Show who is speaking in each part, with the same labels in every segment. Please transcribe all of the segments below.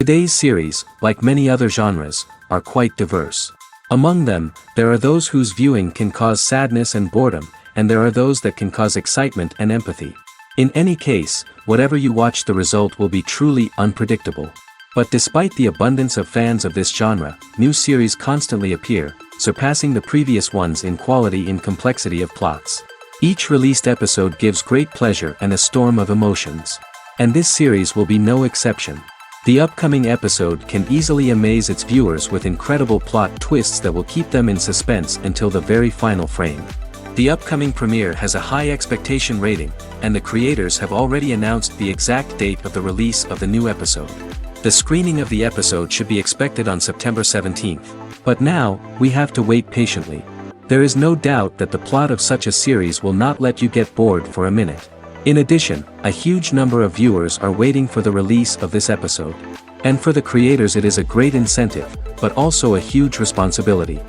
Speaker 1: Today's series, like many other genres, are quite diverse. Among them, there are those whose viewing can cause sadness and boredom, and there are those that can cause excitement and empathy. In any case, whatever you watch, the result will be truly unpredictable. But despite the abundance of fans of this genre, new series constantly appear, surpassing the previous ones in quality and complexity of plots. Each released episode gives great pleasure and a storm of emotions. And this series will be no exception. The upcoming episode can easily amaze its viewers with incredible plot twists that will keep them in suspense until the very final frame. The upcoming premiere has a high expectation rating, and the creators have already announced the exact date of the release of the new episode. The screening of the episode should be expected on September 17th. But now, we have to wait patiently. There is no doubt that the plot of such a series will not let you get bored for a minute. In addition, a huge number of viewers are waiting for the release of this episode. And for the creators it is a great incentive, but also a huge responsibility.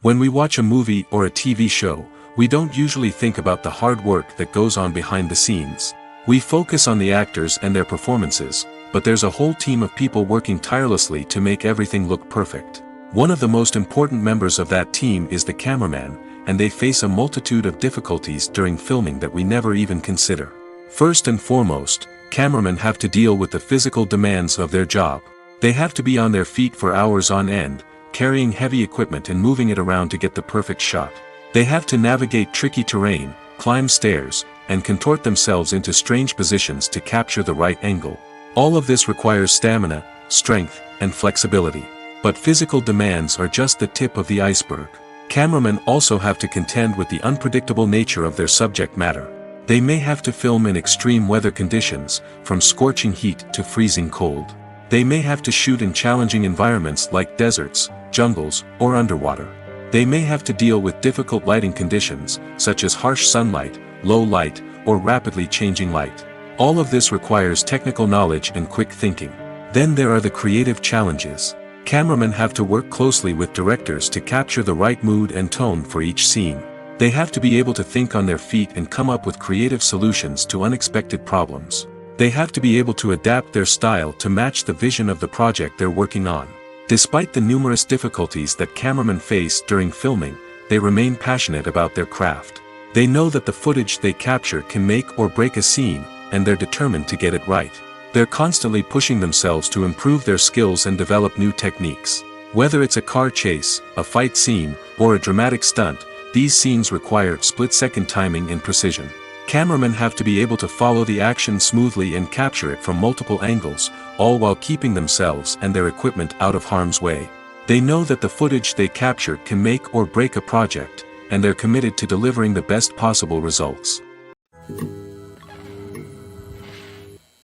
Speaker 2: When we watch a movie or a TV show, we don't usually think about the hard work that goes on behind the scenes. We focus on the actors and their performances, but there's a whole team of people working tirelessly to make everything look perfect. One of the most important members of that team is the cameraman, and they face a multitude of difficulties during filming that we never even consider. First and foremost, cameramen have to deal with the physical demands of their job. They have to be on their feet for hours on end, carrying heavy equipment and moving it around to get the perfect shot. They have to navigate tricky terrain, climb stairs, and contort themselves into strange positions to capture the right angle. All of this requires stamina, strength, and flexibility. But physical demands are just the tip of the iceberg. Cameramen also have to contend with the unpredictable nature of their subject matter. They may have to film in extreme weather conditions, from scorching heat to freezing cold. They may have to shoot in challenging environments like deserts, jungles, or underwater. They may have to deal with difficult lighting conditions, such as harsh sunlight, low light, or rapidly changing light. All of this requires technical knowledge and quick thinking. Then there are the creative challenges. Cameramen have to work closely with directors to capture the right mood and tone for each scene. They have to be able to think on their feet and come up with creative solutions to unexpected problems. They have to be able to adapt their style to match the vision of the project they're working on. Despite the numerous difficulties that cameramen face during filming, they remain passionate about their craft. They know that the footage they capture can make or break a scene, and they're determined to get it right. They're constantly pushing themselves to improve their skills and develop new techniques. Whether it's a car chase, a fight scene, or a dramatic stunt, these scenes require split-second timing and precision. Cameramen have to be able to follow the action smoothly and capture it from multiple angles, all while keeping themselves and their equipment out of harm's way. They know that the footage they capture can make or break a project, and they're committed to delivering the best possible results.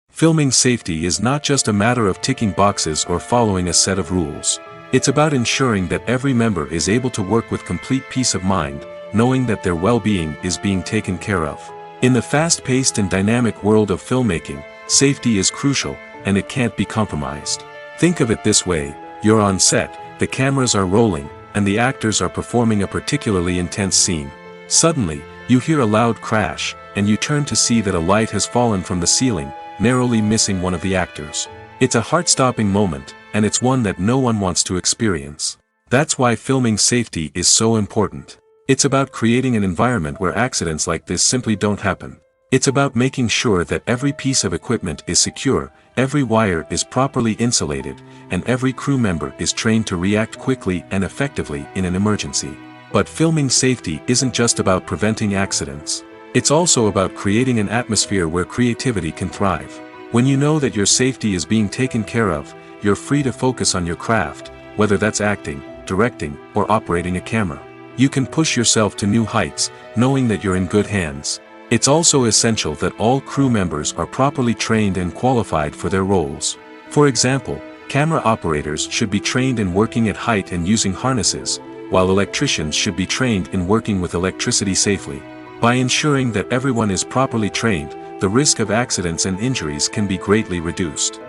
Speaker 2: Filming safety is not just a matter of ticking boxes or following a set of rules. It's about ensuring that every member is able to work with complete peace of mind, knowing that their well-being is being taken care of. In the fast-paced and dynamic world of filmmaking, safety is crucial, and it can't be compromised. Think of it this way: you're on set, the cameras are rolling, and the actors are performing a particularly intense scene. Suddenly, you hear a loud crash, and you turn to see that a light has fallen from the ceiling, narrowly missing one of the actors. It's a heart-stopping moment, and it's one that no one wants to experience. That's why filming safety is so important. It's about creating an environment where accidents like this simply don't happen. It's about making sure that every piece of equipment is secure, every wire is properly insulated, and every crew member is trained to react quickly and effectively in an emergency. But filming safety isn't just about preventing accidents. It's also about creating an atmosphere where creativity can thrive. When you know that your safety is being taken care of, you're free to focus on your craft, whether that's acting, directing, or operating a camera. You can push yourself to new heights, knowing that you're in good hands. It's also essential that all crew members are properly trained and qualified for their roles. For example, camera operators should be trained in working at height and using harnesses, while electricians should be trained in working with electricity safely. By ensuring that everyone is properly trained, the risk of accidents and injuries can be greatly reduced.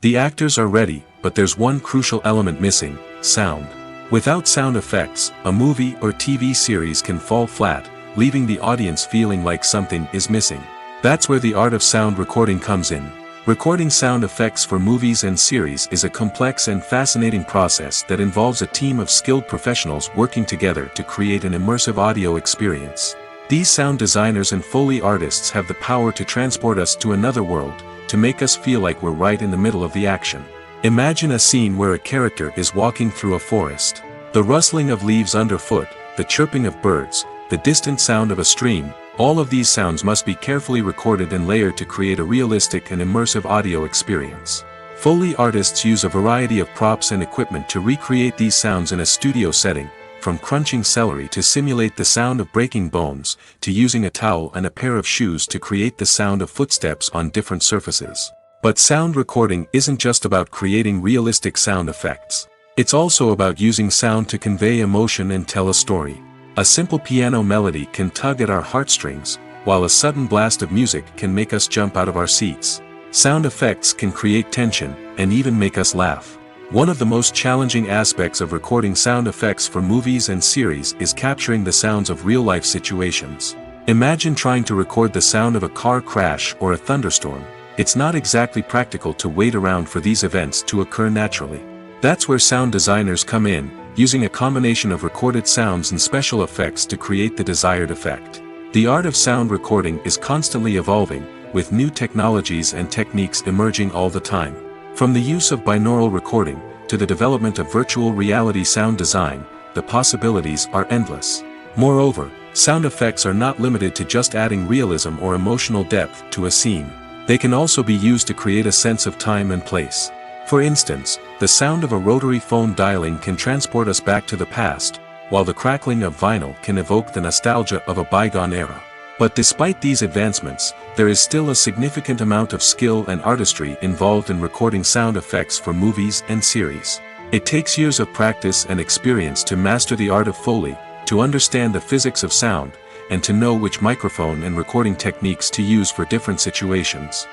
Speaker 2: The actors are ready, but there's one crucial element missing: sound. Without sound effects, a movie or TV series can fall flat, leaving the audience feeling like something is missing. That's where the art of sound recording comes in. Recording sound effects for movies and series is a complex and fascinating process that involves a team of skilled professionals working together to create an immersive audio experience. These sound designers and Foley artists have the power to transport us to another world, to make us feel like we're right in the middle of the action. Imagine a scene where a character is walking through a forest. The rustling of leaves underfoot, the chirping of birds, the distant sound of a stream, all of these sounds must be carefully recorded and layered to create a realistic and immersive audio experience. Foley artists use a variety of props and equipment to recreate these sounds in a studio setting, from crunching celery to simulate the sound of breaking bones, to using a towel and a pair of shoes to create the sound of footsteps on different surfaces. But sound recording isn't just about creating realistic sound effects. It's also about using sound to convey emotion and tell a story. A simple piano melody can tug at our heartstrings, while a sudden blast of music can make us jump out of our seats. Sound effects can create tension, and even make us laugh. One of the most challenging aspects of recording sound effects for movies and series is capturing the sounds of real-life situations. Imagine trying to record the sound of a car crash or a thunderstorm. It's not exactly practical to wait around for these events to occur naturally. That's where sound designers come in, using a combination of recorded sounds and special effects to create the desired effect. The art of sound recording is constantly evolving, with new technologies and techniques emerging all the time. From the use of binaural recording, to the development of virtual reality sound design, the possibilities are endless. Moreover, sound effects are not limited to just adding realism or emotional depth to a scene. They can also be used to create a sense of time and place. For instance, the sound of a rotary phone dialing can transport us back to the past, while the crackling of vinyl can evoke the nostalgia of a bygone era. But despite these advancements, there is still a significant amount of skill and artistry involved in recording sound effects for movies and series. It takes years of practice and experience to master the art of Foley, to understand the physics of sound, and to know which microphone and recording techniques to use for different situations.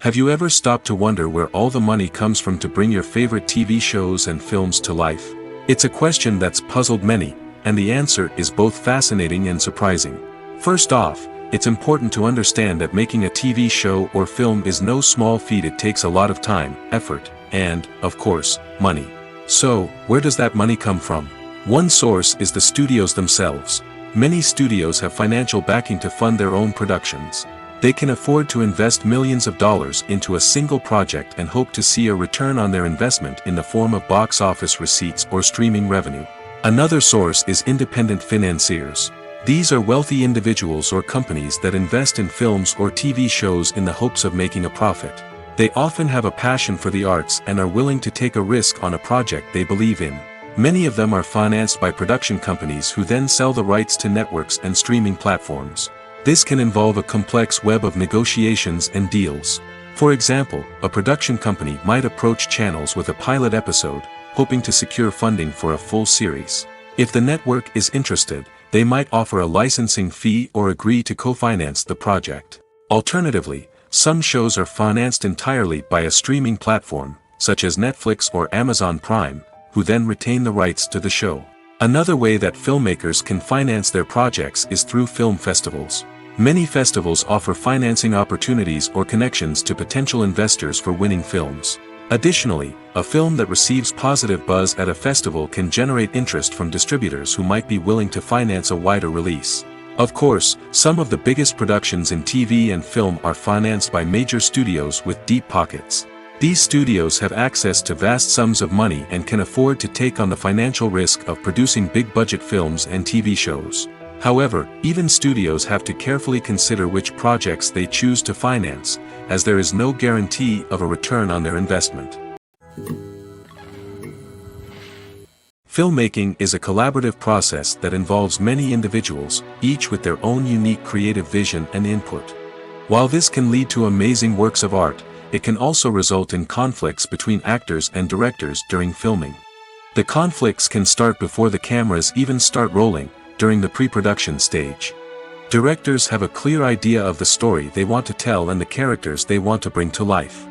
Speaker 2: Have you ever stopped to wonder where all the money comes from to bring your favorite TV shows and films to life? It's a question that's puzzled many, and the answer is both fascinating and surprising. First off, it's important to understand that making a TV show or film is no small feat. It takes a lot of time, effort, and, of course, money. So, where does that money come from? One source is the studios themselves. Many studios have financial backing to fund their own productions. They can afford to invest millions of dollars into a single project and hope to see a return on their investment in the form of box office receipts or streaming revenue. Another source is independent financiers. These are wealthy individuals or companies that invest in films or TV shows in the hopes of making a profit. They often have a passion for the arts and are willing to take a risk on a project they believe in. Many of them are financed by production companies who then sell the rights to networks and streaming platforms. This can involve a complex web of negotiations and deals. For example, a production company might approach channels with a pilot episode, hoping to secure funding for a full series. If the network is interested, they might offer a licensing fee or agree to co-finance the project. Alternatively, some shows are financed entirely by a streaming platform, such as Netflix or Amazon Prime, who then retain the rights to the show. Another way that filmmakers can finance their projects is through film festivals. Many festivals offer financing opportunities or connections to potential investors for winning films. Additionally, a film that receives positive buzz at a festival can generate interest from distributors who might be willing to finance a wider release. Of course, some of the biggest productions in TV and film are financed by major studios with deep pockets. These studios have access to vast sums of money and can afford to take on the financial risk of producing big-budget films and TV shows. However, even studios have to carefully consider which projects they choose to finance, as there is no guarantee of a return on their investment. Filmmaking is a collaborative process that involves many individuals, each with their own unique creative vision and input. While this can lead to amazing works of art, it can also result in conflicts between actors and directors during filming. The conflicts can start before the cameras even start rolling, during the pre-production stage. Directors have a clear idea of the story they want to tell and the characters they want to bring to life.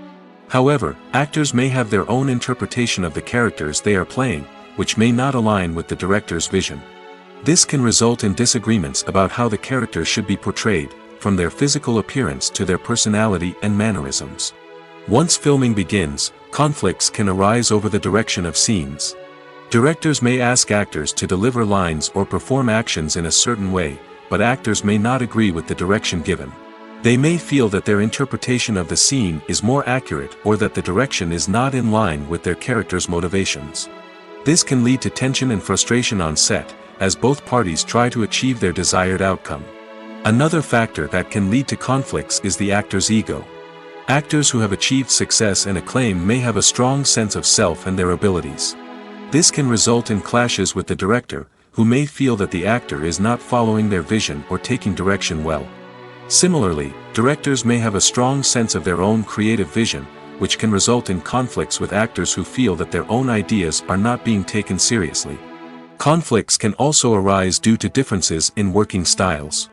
Speaker 2: However, actors may have their own interpretation of the characters they are playing, which may not align with the director's vision. This can result in disagreements about how the character should be portrayed, from their physical appearance to their personality and mannerisms. Once filming begins, conflicts can arise over the direction of scenes. Directors may ask actors to deliver lines or perform actions in a certain way, but actors may not agree with the direction given. They may feel that their interpretation of the scene is more accurate or that the direction is not in line with their character's motivations. This can lead to tension and frustration on set, as both parties try to achieve their desired outcome. Another factor that can lead to conflicts is the actor's ego. Actors who have achieved success and acclaim may have a strong sense of self and their abilities. This can result in clashes with the director, who may feel that the actor is not following their vision or taking direction well. Similarly, directors may have a strong sense of their own creative vision, which can result in conflicts with actors who feel that their own ideas are not being taken seriously. Conflicts can also arise due to differences in working styles.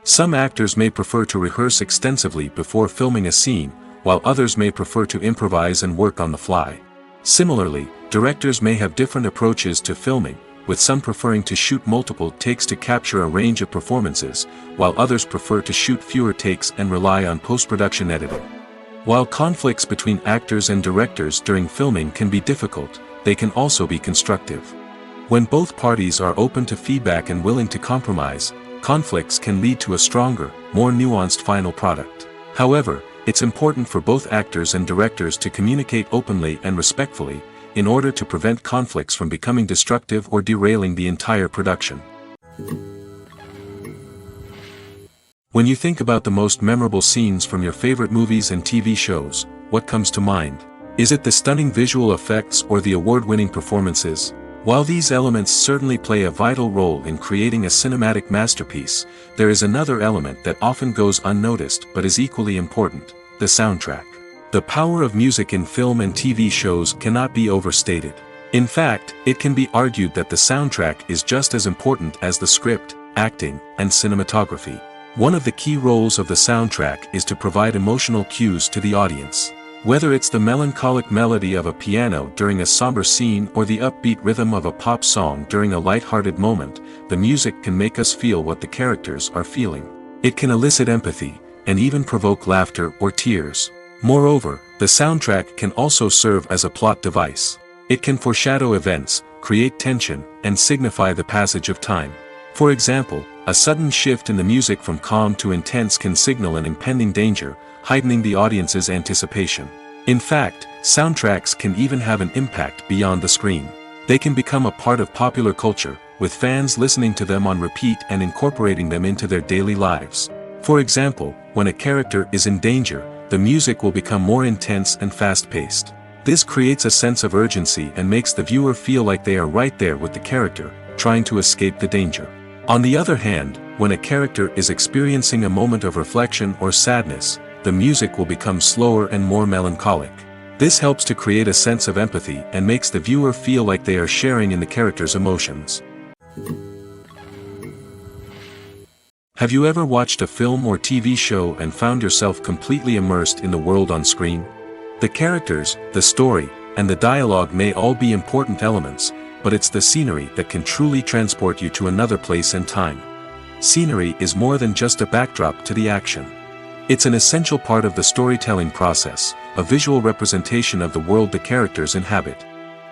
Speaker 2: Some actors may prefer to rehearse extensively before filming a scene, while others may prefer to improvise and work on the fly. Similarly, directors may have different approaches to filming, with some preferring to shoot multiple takes to capture a range of performances, while others prefer to shoot fewer takes and rely on post-production editing. While conflicts between actors and directors during filming can be difficult, they can also be constructive. When both parties are open to feedback and willing to compromise, conflicts can lead to a stronger, more nuanced final product. However, it's important for both actors and directors to communicate openly and respectfully, in order to prevent conflicts from becoming destructive or derailing the entire production. When you think about the most memorable scenes from your favorite movies and TV shows, what comes to mind? Is it the stunning visual effects or the award-winning performances? While these elements certainly play a vital role in creating a cinematic masterpiece, there is another element that often goes unnoticed but is equally important: the soundtrack. The power of music in film and TV shows cannot be overstated. In fact, it can be argued that the soundtrack is just as important as the script, acting, and cinematography. One of the key roles of the soundtrack is to provide emotional cues to the audience. Whether it's the melancholic melody of a piano during a somber scene or the upbeat rhythm of a pop song during a light-hearted moment, the music can make us feel what the characters are feeling. It can elicit empathy, and even provoke laughter or tears. Moreover, the soundtrack can also serve as a plot device. It can foreshadow events, create tension, and signify the passage of time. For example, a sudden shift in the music from calm to intense can signal an impending danger, heightening the audience's anticipation. In fact, soundtracks can even have an impact beyond the screen. They can become a part of popular culture, with fans listening to them on repeat and incorporating them into their daily lives. For example, when a character is in danger, the music will become more intense and fast-paced. This creates a sense of urgency and makes the viewer feel like they are right there with the character, trying to escape the danger. On the other hand, when a character is experiencing a moment of reflection or sadness, the music will become slower and more melancholic. This helps to create a sense of empathy and makes the viewer feel like they are sharing in the character's emotions. Have you ever watched a film or TV show and found yourself completely immersed in the world on screen? The characters, the story, and the dialogue may all be important elements, but it's the scenery that can truly transport you to another place and time. Scenery is more than just a backdrop to the action. It's an essential part of the storytelling process, a visual representation of the world the characters inhabit.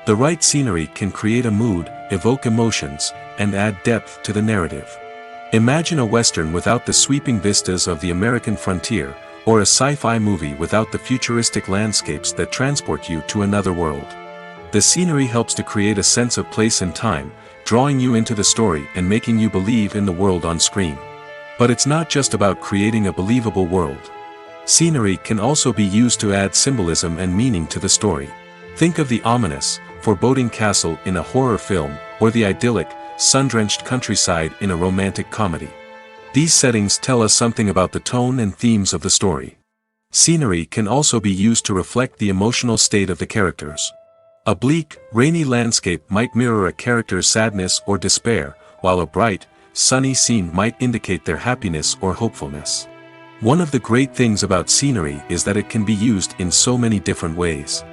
Speaker 2: The right scenery can create a mood, evoke emotions, and add depth to the narrative. Imagine a Western without the sweeping vistas of the American frontier, or a sci-fi movie without the futuristic landscapes that transport you to another world. The scenery helps to create a sense of place and time, drawing you into the story and making you believe in the world on screen. But it's not just about creating a believable world. Scenery can also be used to add symbolism and meaning to the story. Think of the ominous, foreboding castle in a horror film, or the idyllic, sun-drenched countryside in a romantic comedy. These settings tell us something about the tone and themes of the story. Scenery can also be used to reflect the emotional state of the characters. A bleak, rainy landscape might mirror a character's sadness or despair, while a bright, sunny scene might indicate their happiness or hopefulness. One of the great things about scenery is that it can be used in so many different ways.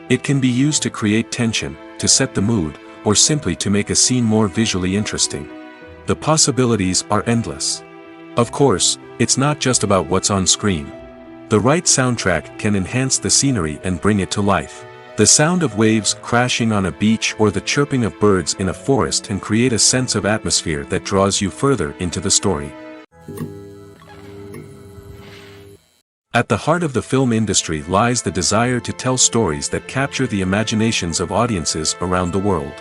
Speaker 2: It can be used to create tension, to set the mood, or simply to make a scene more visually interesting. The possibilities are endless. Of course, it's not just about what's on screen. The right soundtrack can enhance the scenery and bring it to life. The sound of waves crashing on a beach or the chirping of birds in a forest can create a sense of atmosphere that draws you further into the story. At the heart of the film industry lies the desire to tell stories that capture the imaginations of audiences around the world.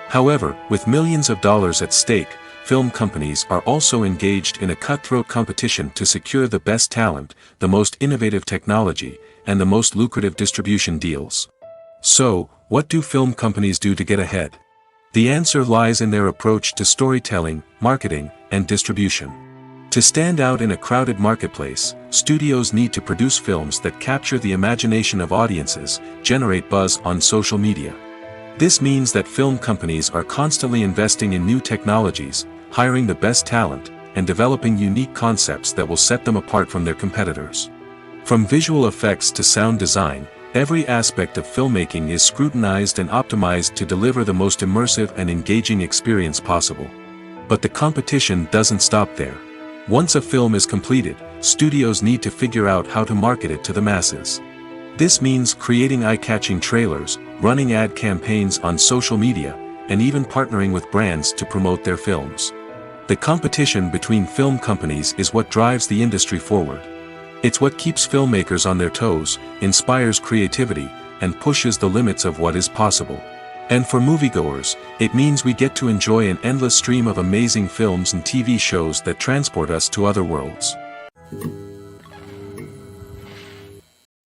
Speaker 2: However, with millions of dollars at stake, film companies are also engaged in a cutthroat competition to secure the best talent, the most innovative technology, and the most lucrative distribution deals. So, what do film companies do to get ahead? The answer lies in their approach to storytelling, marketing, and distribution. To stand out in a crowded marketplace, studios need to produce films that capture the imagination of audiences, generate buzz on social media. This means that film companies are constantly investing in new technologies, hiring the best talent, and developing unique concepts that will set them apart from their competitors. From visual effects to sound design, every aspect of filmmaking is scrutinized and optimized to deliver the most immersive and engaging experience possible. But the competition doesn't stop there. Once a film is completed, studios need to figure out how to market it to the masses. This means creating eye-catching trailers, running ad campaigns on social media, and even partnering with brands to promote their films. The competition between film companies is what drives the industry forward. It's what keeps filmmakers on their toes, inspires creativity, and pushes the limits of what is possible. And for moviegoers, it means we get to enjoy an endless stream of amazing films and TV shows that transport us to other worlds.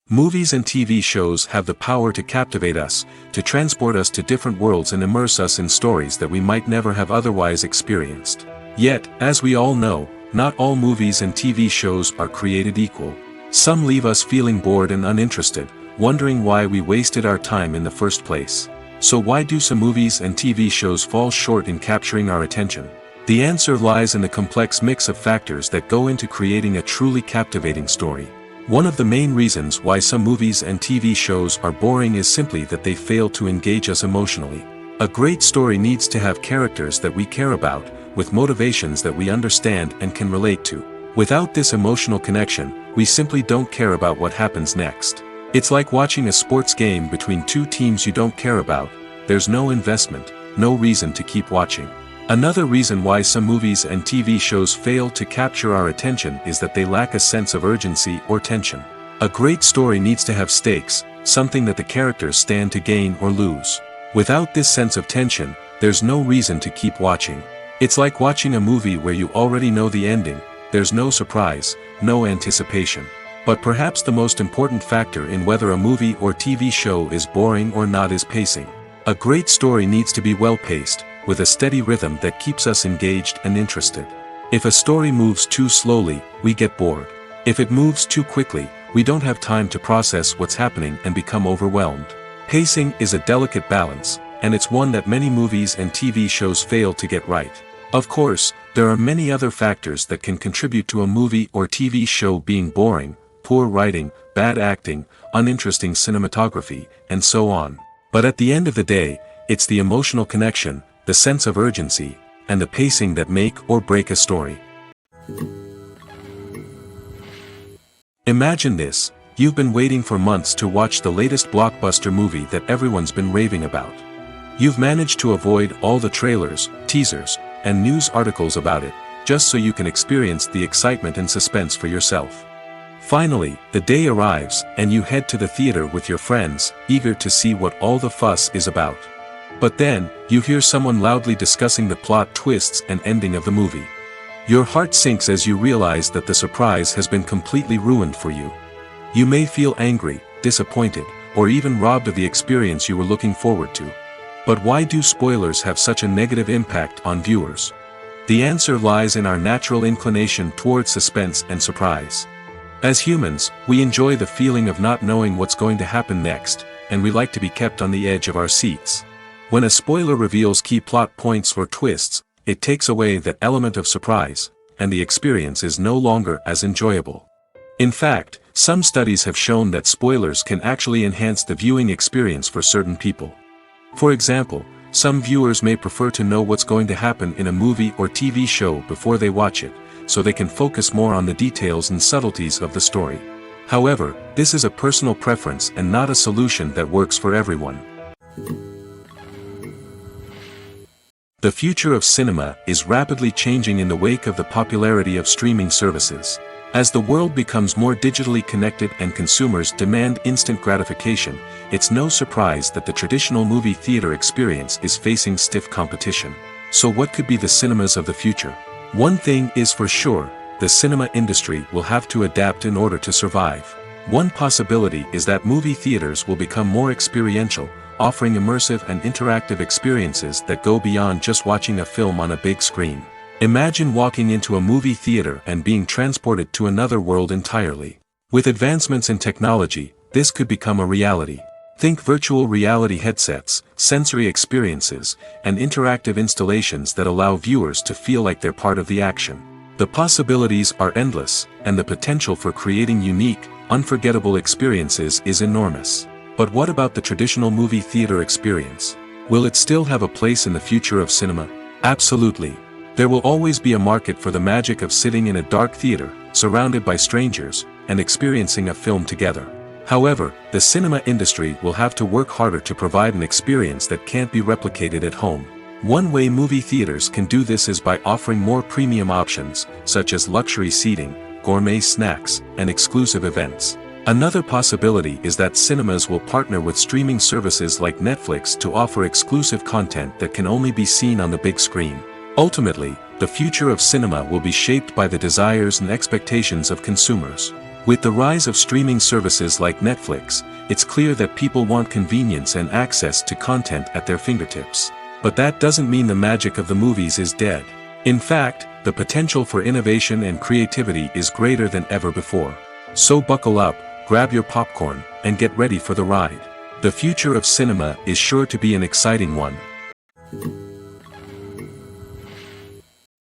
Speaker 2: Movies and TV shows have the power to captivate us, to transport us to different worlds and immerse us in stories that we might never have otherwise experienced. Yet, as we all know, not all movies and TV shows are created equal. Some leave us feeling bored and uninterested, wondering why we wasted our time in the first place. So why do some movies and TV shows fall short in capturing our attention? The answer lies in the complex mix of factors that go into creating a truly captivating story. One of the main reasons why some movies and TV shows are boring is simply that they fail to engage us emotionally. A great story needs to have characters that we care about, with motivations that we understand and can relate to. Without this emotional connection, we simply don't care about what happens next. It's like watching a sports game between two teams you don't care about. There's no investment, no reason to keep watching. Another reason why some movies and TV shows fail to capture our attention is that they lack a sense of urgency or tension. A great story needs to have stakes, something that the characters stand to gain or lose. Without this sense of tension, there's no reason to keep watching. It's like watching a movie where you already know the ending. There's no surprise, no anticipation. But perhaps the most important factor in whether a movie or TV show is boring or not is pacing. A great story needs to be well-paced, with a steady rhythm that keeps us engaged and interested. If a story moves too slowly, we get bored. If it moves too quickly, we don't have time to process what's happening and become overwhelmed. Pacing is a delicate balance, and it's one that many movies and TV shows fail to get right. Of course, there are many other factors that can contribute to a movie or TV show being boring: poor writing, bad acting, uninteresting cinematography, and so on. But at the end of the day, it's the emotional connection, the sense of urgency, and the pacing that make or break a story. Imagine this: you've been waiting for months to watch the latest blockbuster movie that everyone's been raving about. You've managed to avoid all the trailers, teasers, and news articles about it, just so you can experience the excitement and suspense for yourself. Finally, the day arrives, and you head to the theater with your friends, eager to see what all the fuss is about. But then, you hear someone loudly discussing the plot twists and ending of the movie. Your heart sinks as you realize that the surprise has been completely ruined for you. You may feel angry, disappointed, or even robbed of the experience you were looking forward to. But why do spoilers have such a negative impact on viewers? The answer lies in our natural inclination toward suspense and surprise. As humans, we enjoy the feeling of not knowing what's going to happen next, and we like to be kept on the edge of our seats. When a spoiler reveals key plot points or twists, it takes away that element of surprise, and the experience is no longer as enjoyable. In fact, some studies have shown that spoilers can actually enhance the viewing experience for certain people. For example, some viewers may prefer to know what's going to happen in a movie or TV show before they watch it, so they can focus more on the details and subtleties of the story. However, this is a personal preference and not a solution that works for everyone. The future of cinema is rapidly changing in the wake of the popularity of streaming services. As the world becomes more digitally connected and consumers demand instant gratification, it's no surprise that the traditional movie theater experience is facing stiff competition. So what could be the cinemas of the future? One thing is for sure, the cinema industry will have to adapt in order to survive. One possibility is that movie theaters will become more experiential, offering immersive and interactive experiences that go beyond just watching a film on a big screen. Imagine walking into a movie theater and being transported to another world entirely. With advancements in technology, this could become a reality. Think virtual reality headsets, sensory experiences, and interactive installations that allow viewers to feel like they're part of the action. The possibilities are endless, and the potential for creating unique, unforgettable experiences is enormous. But what about the traditional movie theater experience? Will it still have a place in the future of cinema? Absolutely. There will always be a market for the magic of sitting in a dark theater, surrounded by strangers, and experiencing a film together. However, the cinema industry will have to work harder to provide an experience that can't be replicated at home. One way movie theaters can do this is by offering more premium options, such as luxury seating, gourmet snacks, and exclusive events. Another possibility is that cinemas will partner with streaming services like Netflix to offer exclusive content that can only be seen on the big screen. Ultimately, the future of cinema will be shaped by the desires and expectations of consumers. With the rise of streaming services like Netflix, it's clear that people want convenience and access to content at their fingertips. But that doesn't mean the magic of the movies is dead. In fact, the potential for innovation and creativity is greater than ever before. So buckle up, grab your popcorn, and get ready for the ride. The future of cinema is sure to be an exciting one.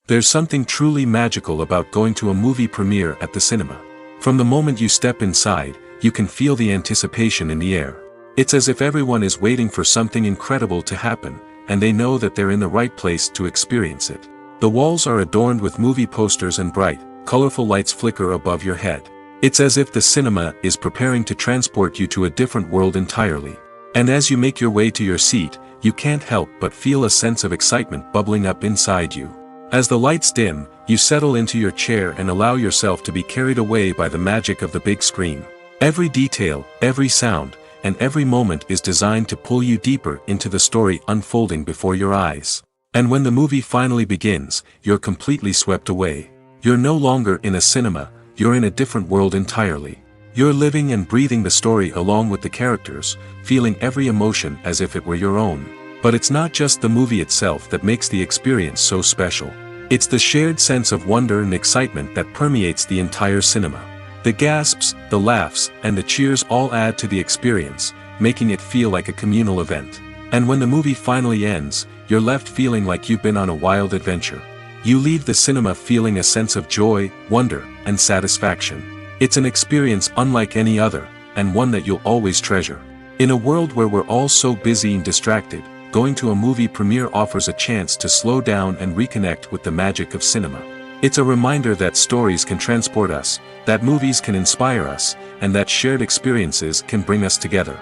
Speaker 2: There's something truly magical about going to a movie premiere at the cinema. From the moment you step inside, you can feel the anticipation in the air. It's as if everyone is waiting for something incredible to happen, and they know that they're in the right place to experience it. The walls are adorned with movie posters and bright, colorful lights flicker above your head. It's as if the cinema is preparing to transport you to a different world entirely. And as you make your way to your seat, you can't help but feel a sense of excitement bubbling up inside you. As the lights dim, you settle into your chair and allow yourself to be carried away by the magic of the big screen. Every detail, every sound, and every moment is designed to pull you deeper into the story unfolding before your eyes. And when the movie finally begins, you're completely swept away. You're no longer in a cinema, you're in a different world entirely. You're living and breathing the story along with the characters, feeling every emotion as if it were your own. But it's not just the movie itself that makes the experience so special. It's the shared sense of wonder and excitement that permeates the entire cinema. The gasps, the laughs, and the cheers all add to the experience, making it feel like a communal event. And when the movie finally ends, you're left feeling like you've been on a wild adventure. You leave the cinema feeling a sense of joy, wonder, and satisfaction. It's an experience unlike any other, and one that you'll always treasure. In a world where we're all so busy and distracted, going to a movie premiere offers a chance to slow down and reconnect with the magic of cinema. It's a reminder that stories can transport us, that movies can inspire us, and that shared experiences can bring us together.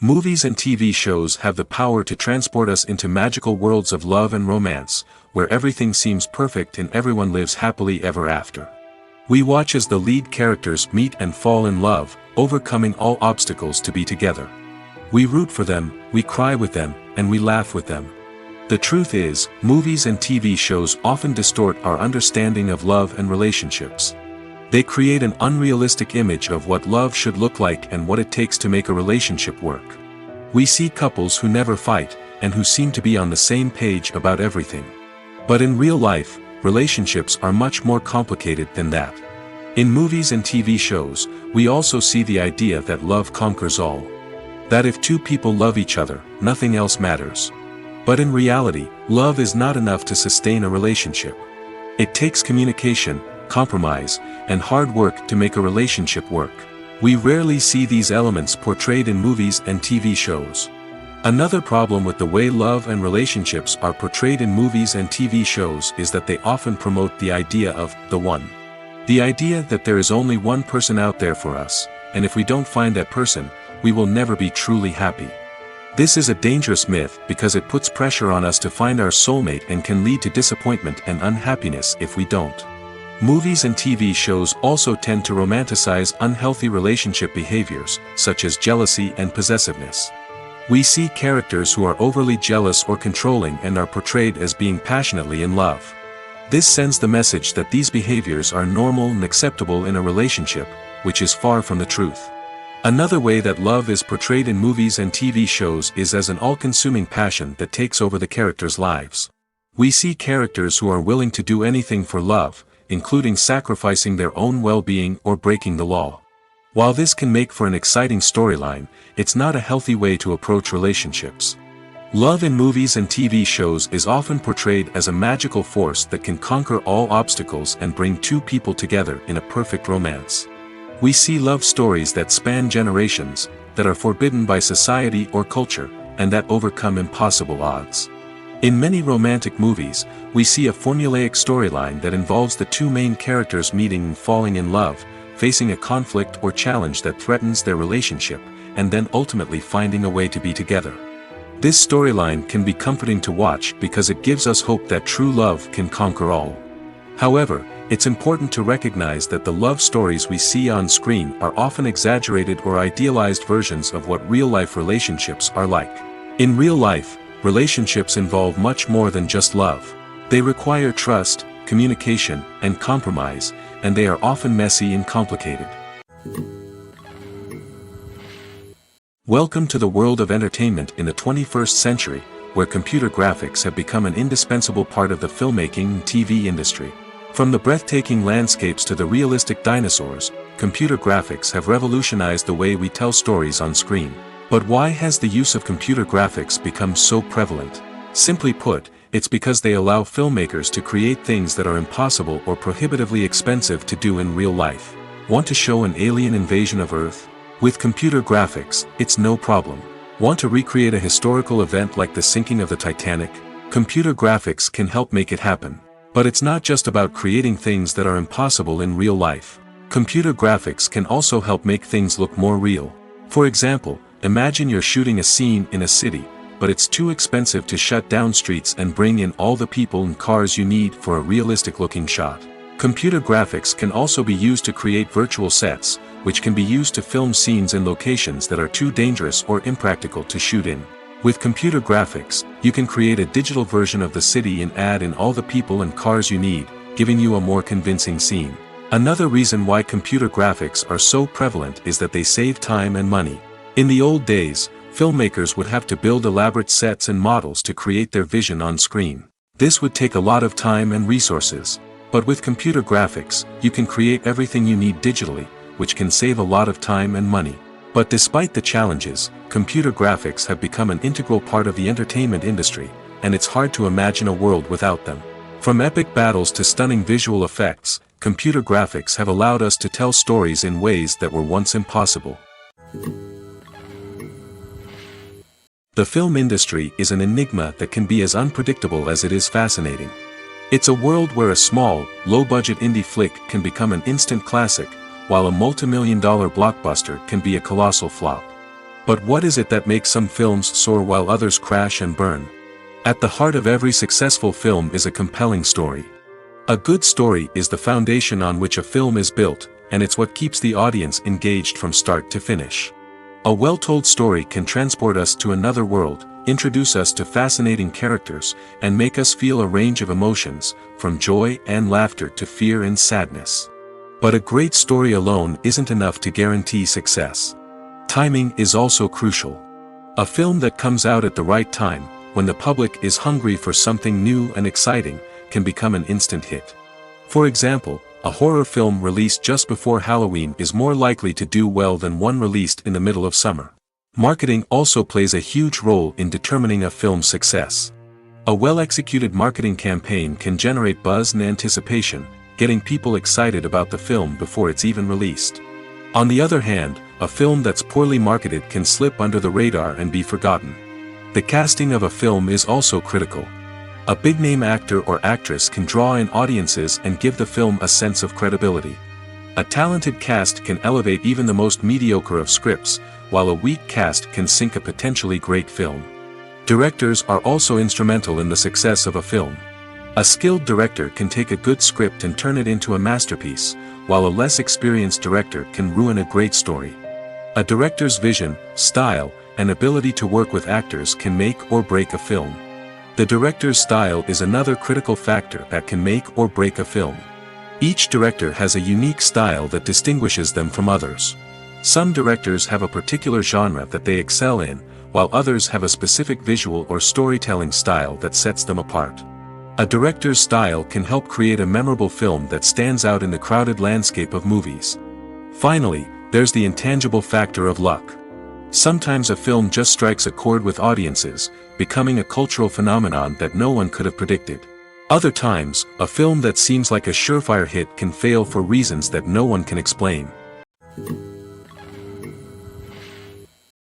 Speaker 2: Movies and TV shows have the power to transport us into magical worlds of love and romance, where everything seems perfect and everyone lives happily ever after. We watch as the lead characters meet and fall in love, overcoming all obstacles to be together. We root for them, we cry with them, and we laugh with them. The truth is, movies and TV shows often distort our understanding of love and relationships. They create an unrealistic image of what love should look like and what it takes to make a relationship work. We see couples who never fight, and who seem to be on the same page about everything. But in real life, relationships are much more complicated than that. In movies and TV shows, we also see the idea that love conquers all. That if two people love each other, nothing else matters. But in reality, love is not enough to sustain a relationship. It takes communication, compromise, and hard work to make a relationship work. We rarely see these elements portrayed in movies and TV shows. Another problem with the way love and relationships are portrayed in movies and TV shows is that they often promote the idea of the one. The idea that there is only one person out there for us, and if we don't find that person, we will never be truly happy. This is a dangerous myth because it puts pressure on us to find our soulmate and can lead to disappointment and unhappiness if we don't. Movies and TV shows also tend to romanticize unhealthy relationship behaviors, such as jealousy and possessiveness. We see characters who are overly jealous or controlling and are portrayed as being passionately in love. This sends the message that these behaviors are normal and acceptable in a relationship, which is far from the truth. Another way that love is portrayed in movies and TV shows is as an all-consuming passion that takes over the characters' lives. We see characters who are willing to do anything for love, including sacrificing their own well-being or breaking the law. While this can make for an exciting storyline, it's not a healthy way to approach relationships. Love in movies and TV shows is often portrayed as a magical force that can conquer all obstacles and bring two people together in a perfect romance. We see love stories that span generations, that are forbidden by society or culture, and that overcome impossible odds. In many romantic movies, we see a formulaic storyline that involves the two main characters meeting and falling in love, facing a conflict or challenge that threatens their relationship, and then ultimately finding a way to be together. This storyline can be comforting to watch because it gives us hope that true love can conquer all. However, it's important to recognize that the love stories we see on screen are often exaggerated or idealized versions of what real-life relationships are like. In real life, relationships involve much more than just love. They require trust, communication, and compromise, and they are often messy and complicated. Welcome to the world of entertainment in the 21st century, where computer graphics have become an indispensable part of the filmmaking and TV industry. From the breathtaking landscapes to the realistic dinosaurs, computer graphics have revolutionized the way we tell stories on screen. But why has the use of computer graphics become so prevalent? Simply put, it's because they allow filmmakers to create things that are impossible or prohibitively expensive to do in real life. Want to show an alien invasion of Earth? With computer graphics, it's no problem. Want to recreate a historical event like the sinking of the Titanic? Computer graphics can help make it happen. But it's not just about creating things that are impossible in real life. Computer graphics can also help make things look more real. For example, imagine you're shooting a scene in a city, but it's too expensive to shut down streets and bring in all the people and cars you need for a realistic-looking shot. Computer graphics can also be used to create virtual sets, which can be used to film scenes in locations that are too dangerous or impractical to shoot in. With computer graphics, you can create a digital version of the city and add in all the people and cars you need, giving you a more convincing scene. Another reason why computer graphics are so prevalent is that they save time and money. In the old days, filmmakers would have to build elaborate sets and models to create their vision on screen. This would take a lot of time and resources. But with computer graphics, you can create everything you need digitally, which can save a lot of time and money. But despite the challenges, computer graphics have become an integral part of the entertainment industry, and it's hard to imagine a world without them. From epic battles to stunning visual effects, computer graphics have allowed us to tell stories in ways that were once impossible. The film industry is an enigma that can be as unpredictable as it is fascinating. It's a world where a small, low-budget indie flick can become an instant classic, while a multi-million-dollar blockbuster can be a colossal flop. But what is it that makes some films soar while others crash and burn? At the heart of every successful film is a compelling story. A good story is the foundation on which a film is built, and it's what keeps the audience engaged from start to finish. A well-told story can transport us to another world, introduce us to fascinating characters, and make us feel a range of emotions, from joy and laughter to fear and sadness. But a great story alone isn't enough to guarantee success. Timing is also crucial. A film that comes out at the right time, when the public is hungry for something new and exciting, can become an instant hit. For example, a horror film released just before Halloween is more likely to do well than one released in the middle of summer. Marketing also plays a huge role in determining a film's success. A well-executed marketing campaign can generate buzz and anticipation, getting people excited about the film before it's even released. On the other hand, a film that's poorly marketed can slip under the radar and be forgotten. The casting of a film is also critical. A big-name actor or actress can draw in audiences and give the film a sense of credibility. A talented cast can elevate even the most mediocre of scripts, while a weak cast can sink a potentially great film. Directors are also instrumental in the success of a film. A skilled director can take a good script and turn it into a masterpiece, while a less experienced director can ruin a great story. A director's vision, style, and ability to work with actors can make or break a film. The director's style is another critical factor that can make or break a film. Each director has a unique style that distinguishes them from others. Some directors have a particular genre that they excel in, while others have a specific visual or storytelling style that sets them apart. A director's style can help create a memorable film that stands out in the crowded landscape of movies. Finally, there's the intangible factor of luck. Sometimes a film just strikes a chord with audiences, becoming a cultural phenomenon that no one could have predicted. Other times, a film that seems like a surefire hit can fail for reasons that no one can explain.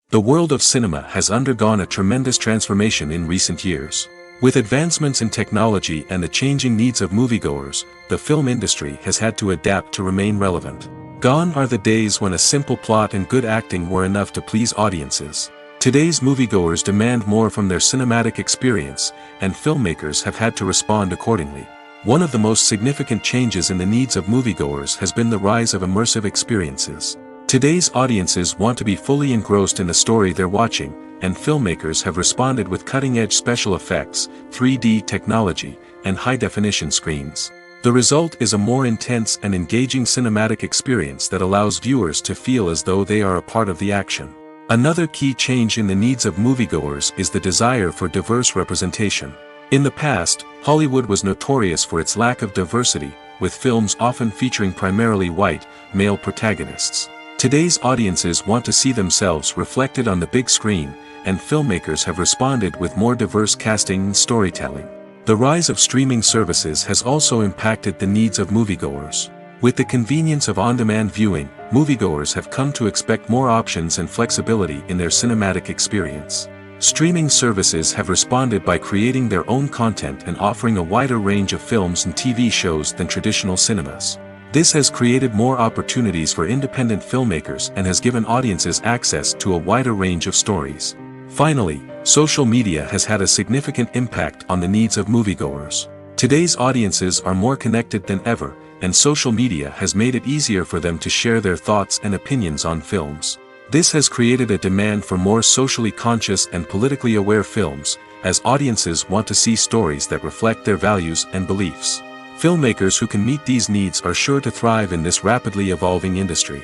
Speaker 2: The world of cinema has undergone a tremendous transformation in recent years. With advancements in technology and the changing needs of moviegoers, the film industry has had to adapt to remain relevant. Gone are the days when a simple plot and good acting were enough to please audiences. Today's moviegoers demand more from their cinematic experience, and filmmakers have had to respond accordingly. One of the most significant changes in the needs of moviegoers has been the rise of immersive experiences. Today's audiences want to be fully engrossed in the story they're watching, and filmmakers have responded with cutting-edge special effects, 3D technology, and high-definition screens. The result is a more intense and engaging cinematic experience that allows viewers to feel as though they are a part of the action. Another key change in the needs of moviegoers is the desire for diverse representation. In the past, Hollywood was notorious for its lack of diversity, with films often featuring primarily white, male protagonists. Today's audiences want to see themselves reflected on the big screen, and filmmakers have responded with more diverse casting and storytelling. The rise of streaming services has also impacted the needs of moviegoers. With the convenience of on-demand viewing, moviegoers have come to expect more options and flexibility in their cinematic experience. Streaming services have responded by creating their own content and offering a wider range of films and TV shows than traditional cinemas. This has created more opportunities for independent filmmakers and has given audiences access to a wider range of stories. Finally, social media has had a significant impact on the needs of moviegoers. Today's audiences are more connected than ever, and social media has made it easier for them to share their thoughts and opinions on films. This has created a demand for more socially conscious and politically aware films, as audiences want to see stories that reflect their values and beliefs. Filmmakers who can meet these needs are sure to thrive in this rapidly evolving industry.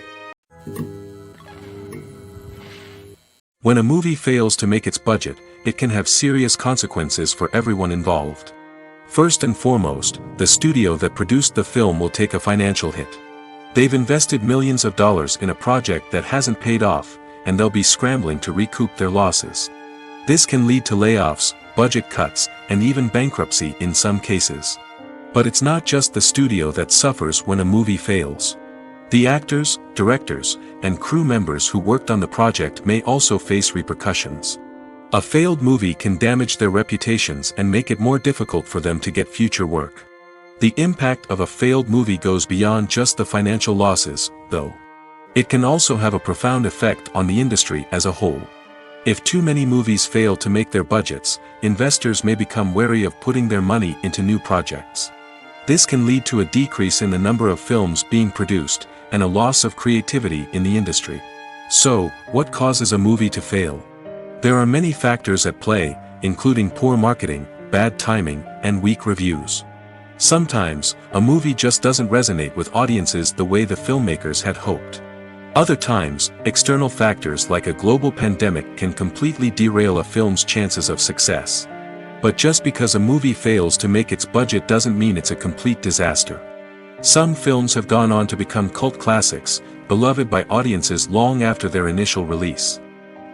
Speaker 2: When a movie fails to make its budget, it can have serious consequences for everyone involved. First and foremost, the studio that produced the film will take a financial hit. They've invested millions of dollars in a project that hasn't paid off, and they'll be scrambling to recoup their losses. This can lead to layoffs, budget cuts, and even bankruptcy in some cases. But it's not just the studio that suffers when a movie fails. The actors, directors, and crew members who worked on the project may also face repercussions. A failed movie can damage their reputations and make it more difficult for them to get future work. The impact of a failed movie goes beyond just the financial losses, though. It can also have a profound effect on the industry as a whole. If too many movies fail to make their budgets, investors may become wary of putting their money into new projects. This can lead to a decrease in the number of films being produced, and a loss of creativity in the industry. So, what causes a movie to fail? There are many factors at play, including poor marketing, bad timing, and weak reviews. Sometimes, a movie just doesn't resonate with audiences the way the filmmakers had hoped. Other times, external factors like a global pandemic can completely derail a film's chances of success. But just because a movie fails to make its budget doesn't mean it's a complete disaster. Some films have gone on to become cult classics, beloved by audiences long after their initial release.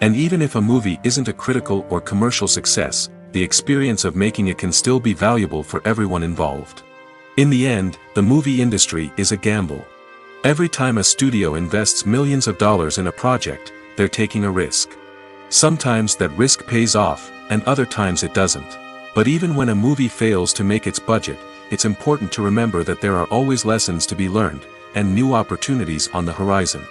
Speaker 2: And even if a movie isn't a critical or commercial success, the experience of making it can still be valuable for everyone involved. In the end, the movie industry is a gamble. Every time a studio invests millions of dollars in a project, they're taking a risk. Sometimes that risk pays off, and other times it doesn't. But even when a movie fails to make its budget, it's important to remember that there are always lessons to be learned, and new opportunities on the horizon.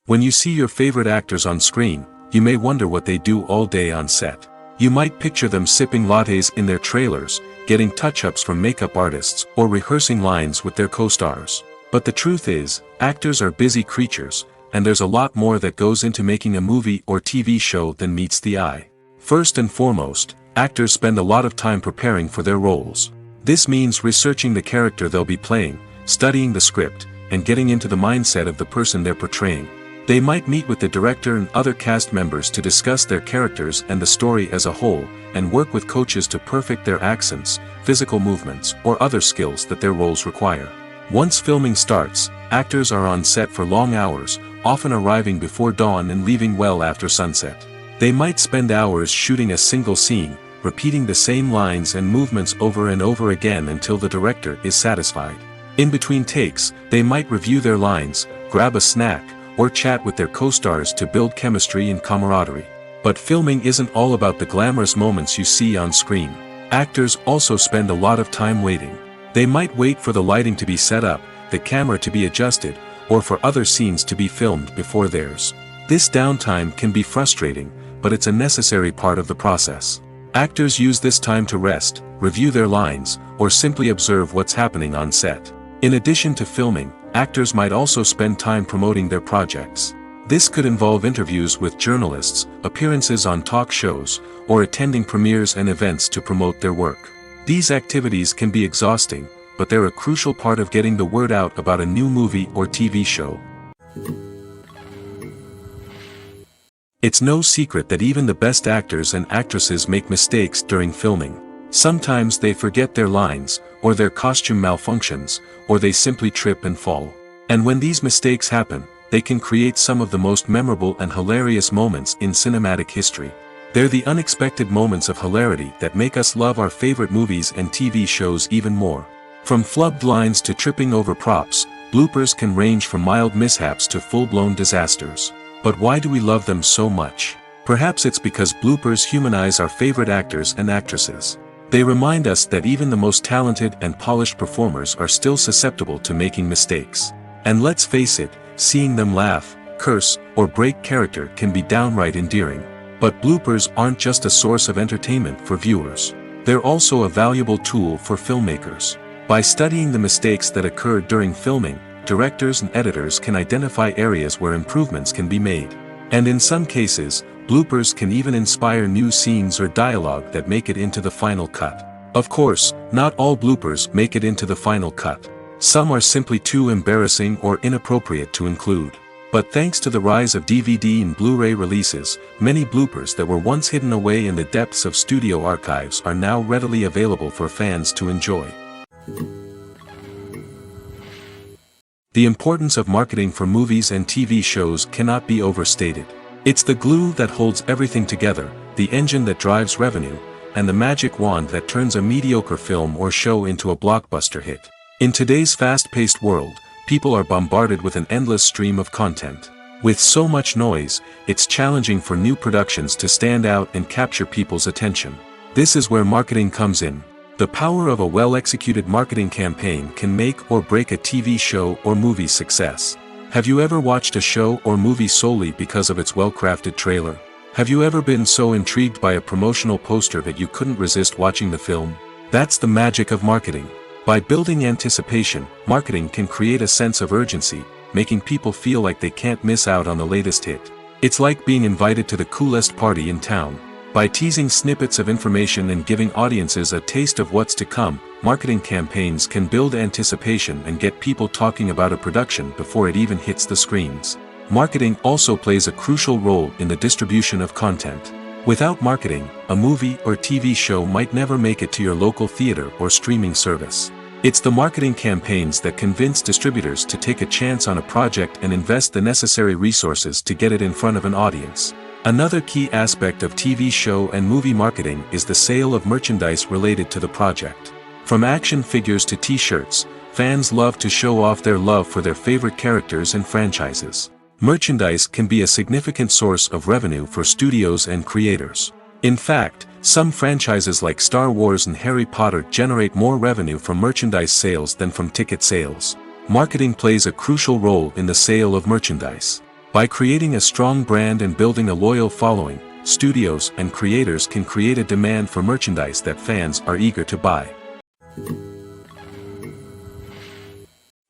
Speaker 2: When you see your favorite actors on screen, you may wonder what they do all day on set. You might picture them sipping lattes in their trailers, getting touch-ups from makeup artists, or rehearsing lines with their co-stars. But the truth is, actors are busy creatures, and there's a lot more that goes into making a movie or TV show than meets the eye. First and foremost, actors spend a lot of time preparing for their roles. This means researching the character they'll be playing, studying the script, and getting into the mindset of the person they're portraying. They might meet with the director and other cast members to discuss their characters and the story as a whole, and work with coaches to perfect their accents, physical movements, or other skills that their roles require. Once filming starts, actors are on set for long hours, often arriving before dawn and leaving well after sunset. They might spend hours shooting a single scene, repeating the same lines and movements over and over again until the director is satisfied. In between takes, they might review their lines, grab a snack, or chat with their co-stars to build chemistry and camaraderie. But filming isn't all about the glamorous moments you see on screen. Actors also spend a lot of time waiting. They might wait for the lighting to be set up, the camera to be adjusted, or for other scenes to be filmed before theirs. This downtime can be frustrating, but it's a necessary part of the process. Actors use this time to rest, review their lines, or simply observe what's happening on set. In addition to filming, actors might also spend time promoting their projects. This could involve interviews with journalists, appearances on talk shows, or attending premieres and events to promote their work. These activities can be exhausting, but they're a crucial part of getting the word out about a new movie or TV show. It's no secret that even the best actors and actresses make mistakes during filming. Sometimes they forget their lines, or their costume malfunctions, or they simply trip and fall. And when these mistakes happen, they can create some of the most memorable and hilarious moments in cinematic history. They're the unexpected moments of hilarity that make us love our favorite movies and TV shows even more. From flubbed lines to tripping over props, bloopers can range from mild mishaps to full-blown disasters. But why do we love them so much? Perhaps it's because bloopers humanize our favorite actors and actresses. They remind us that even the most talented and polished performers are still susceptible to making mistakes. And let's face it, seeing them laugh, curse, or break character can be downright endearing. But bloopers aren't just a source of entertainment for viewers. They're also a valuable tool for filmmakers. By studying the mistakes that occurred during filming, directors and editors can identify areas where improvements can be made. And in some cases, bloopers can even inspire new scenes or dialogue that make it into the final cut. Of course, not all bloopers make it into the final cut. Some are simply too embarrassing or inappropriate to include. But thanks to the rise of DVD and Blu-ray releases, many bloopers that were once hidden away in the depths of studio archives are now readily available for fans to enjoy. The importance of marketing for movies and TV shows cannot be overstated. It's the glue that holds everything together, the engine that drives revenue, and the magic wand that turns a mediocre film or show into a blockbuster hit. In today's fast-paced world, people are bombarded with an endless stream of content. With so much noise, it's challenging for new productions to stand out and capture people's attention. This is where marketing comes in. The power of a well-executed marketing campaign can make or break a TV show or movie's success. Have you ever watched a show or movie solely because of its well-crafted trailer? Have you ever been so intrigued by a promotional poster that you couldn't resist watching the film? That's the magic of marketing. By building anticipation, marketing can create a sense of urgency, making people feel like they can't miss out on the latest hit. It's like being invited to the coolest party in town. By teasing snippets of information and giving audiences a taste of what's to come, marketing campaigns can build anticipation and get people talking about a production before it even hits the screens. Marketing also plays a crucial role in the distribution of content. Without marketing, a movie or TV show might never make it to your local theater or streaming service. It's the marketing campaigns that convince distributors to take a chance on a project and invest the necessary resources to get it in front of an audience. Another key aspect of TV show and movie marketing is the sale of merchandise related to the project. From action figures to t-shirts, fans love to show off their love for their favorite characters and franchises. Merchandise can be a significant source of revenue for studios and creators. In fact, some franchises like Star Wars and Harry Potter generate more revenue from merchandise sales than from ticket sales. Marketing plays a crucial role in the sale of merchandise. By creating a strong brand and building a loyal following, studios and creators can create a demand for merchandise that fans are eager to buy.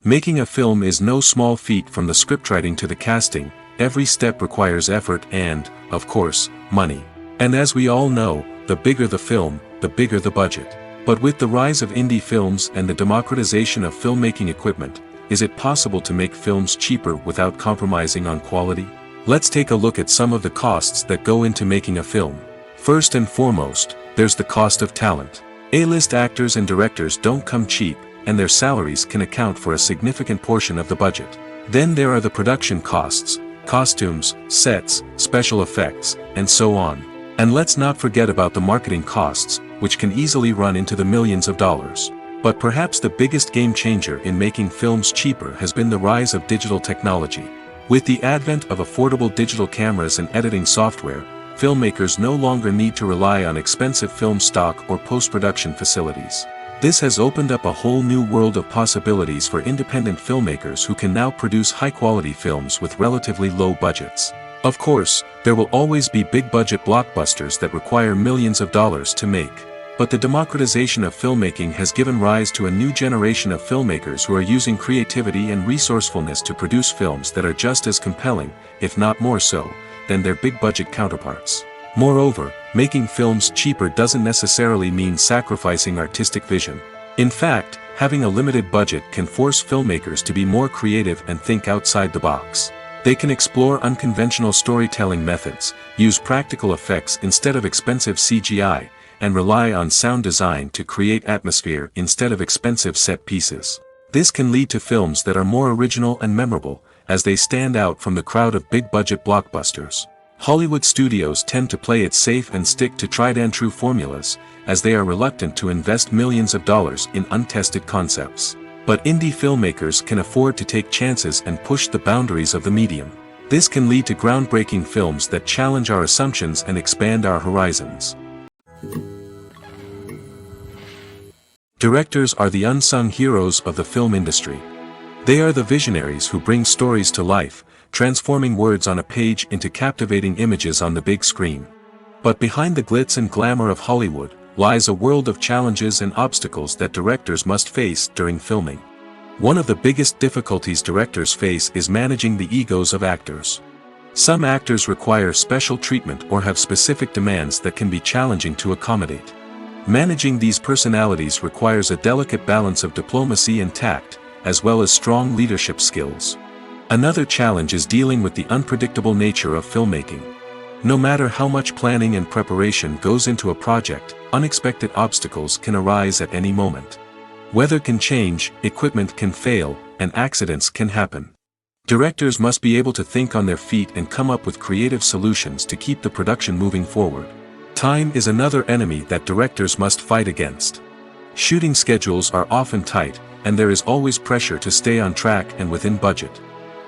Speaker 2: Making a film is no small feat. From the scriptwriting to the casting, every step requires effort and, of course, money. And as we all know, the bigger the film, the bigger the budget. But with the rise of indie films and the democratization of filmmaking equipment, is it possible to make films cheaper without compromising on quality? Let's take a look at some of the costs that go into making a film. First and foremost, there's the cost of talent. A-list actors and directors don't come cheap, and their salaries can account for a significant portion of the budget. Then there are the production costs, costumes, sets, special effects, and so on. And let's not forget about the marketing costs, which can easily run into the millions of dollars. But perhaps the biggest game changer in making films cheaper has been the rise of digital technology. With the advent of affordable digital cameras and editing software, filmmakers no longer need to rely on expensive film stock or post-production facilities. This has opened up a whole new world of possibilities for independent filmmakers who can now produce high-quality films with relatively low budgets. Of course, there will always be big-budget blockbusters that require millions of dollars to make. But the democratization of filmmaking has given rise to a new generation of filmmakers who are using creativity and resourcefulness to produce films that are just as compelling, if not more so, than their big-budget counterparts. Moreover, making films cheaper doesn't necessarily mean sacrificing artistic vision. In fact, having a limited budget can force filmmakers to be more creative and think outside the box. They can explore unconventional storytelling methods, use practical effects instead of expensive CGI, and rely on sound design to create atmosphere instead of expensive set pieces. This can lead to films that are more original and memorable, as they stand out from the crowd of big-budget blockbusters. Hollywood studios tend to play it safe and stick to tried-and-true formulas, as they are reluctant to invest millions of dollars in untested concepts. But indie filmmakers can afford to take chances and push the boundaries of the medium. This can lead to groundbreaking films that challenge our assumptions and expand our horizons. Directors are the unsung heroes of the film industry. They are the visionaries who bring stories to life, transforming words on a page into captivating images on the big screen. But behind the glitz and glamour of Hollywood, lies a world of challenges and obstacles that directors must face during filming. One of the biggest difficulties directors face is managing the egos of actors. Some actors require special treatment or have specific demands that can be challenging to accommodate. Managing these personalities requires a delicate balance of diplomacy and tact, as well as strong leadership skills. Another challenge is dealing with the unpredictable nature of filmmaking. No matter how much planning and preparation goes into a project, unexpected obstacles can arise at any moment. Weather can change, equipment can fail, and accidents can happen. Directors must be able to think on their feet and come up with creative solutions to keep the production moving forward. Time is another enemy that directors must fight against. Shooting schedules are often tight, and there is always pressure to stay on track and within budget.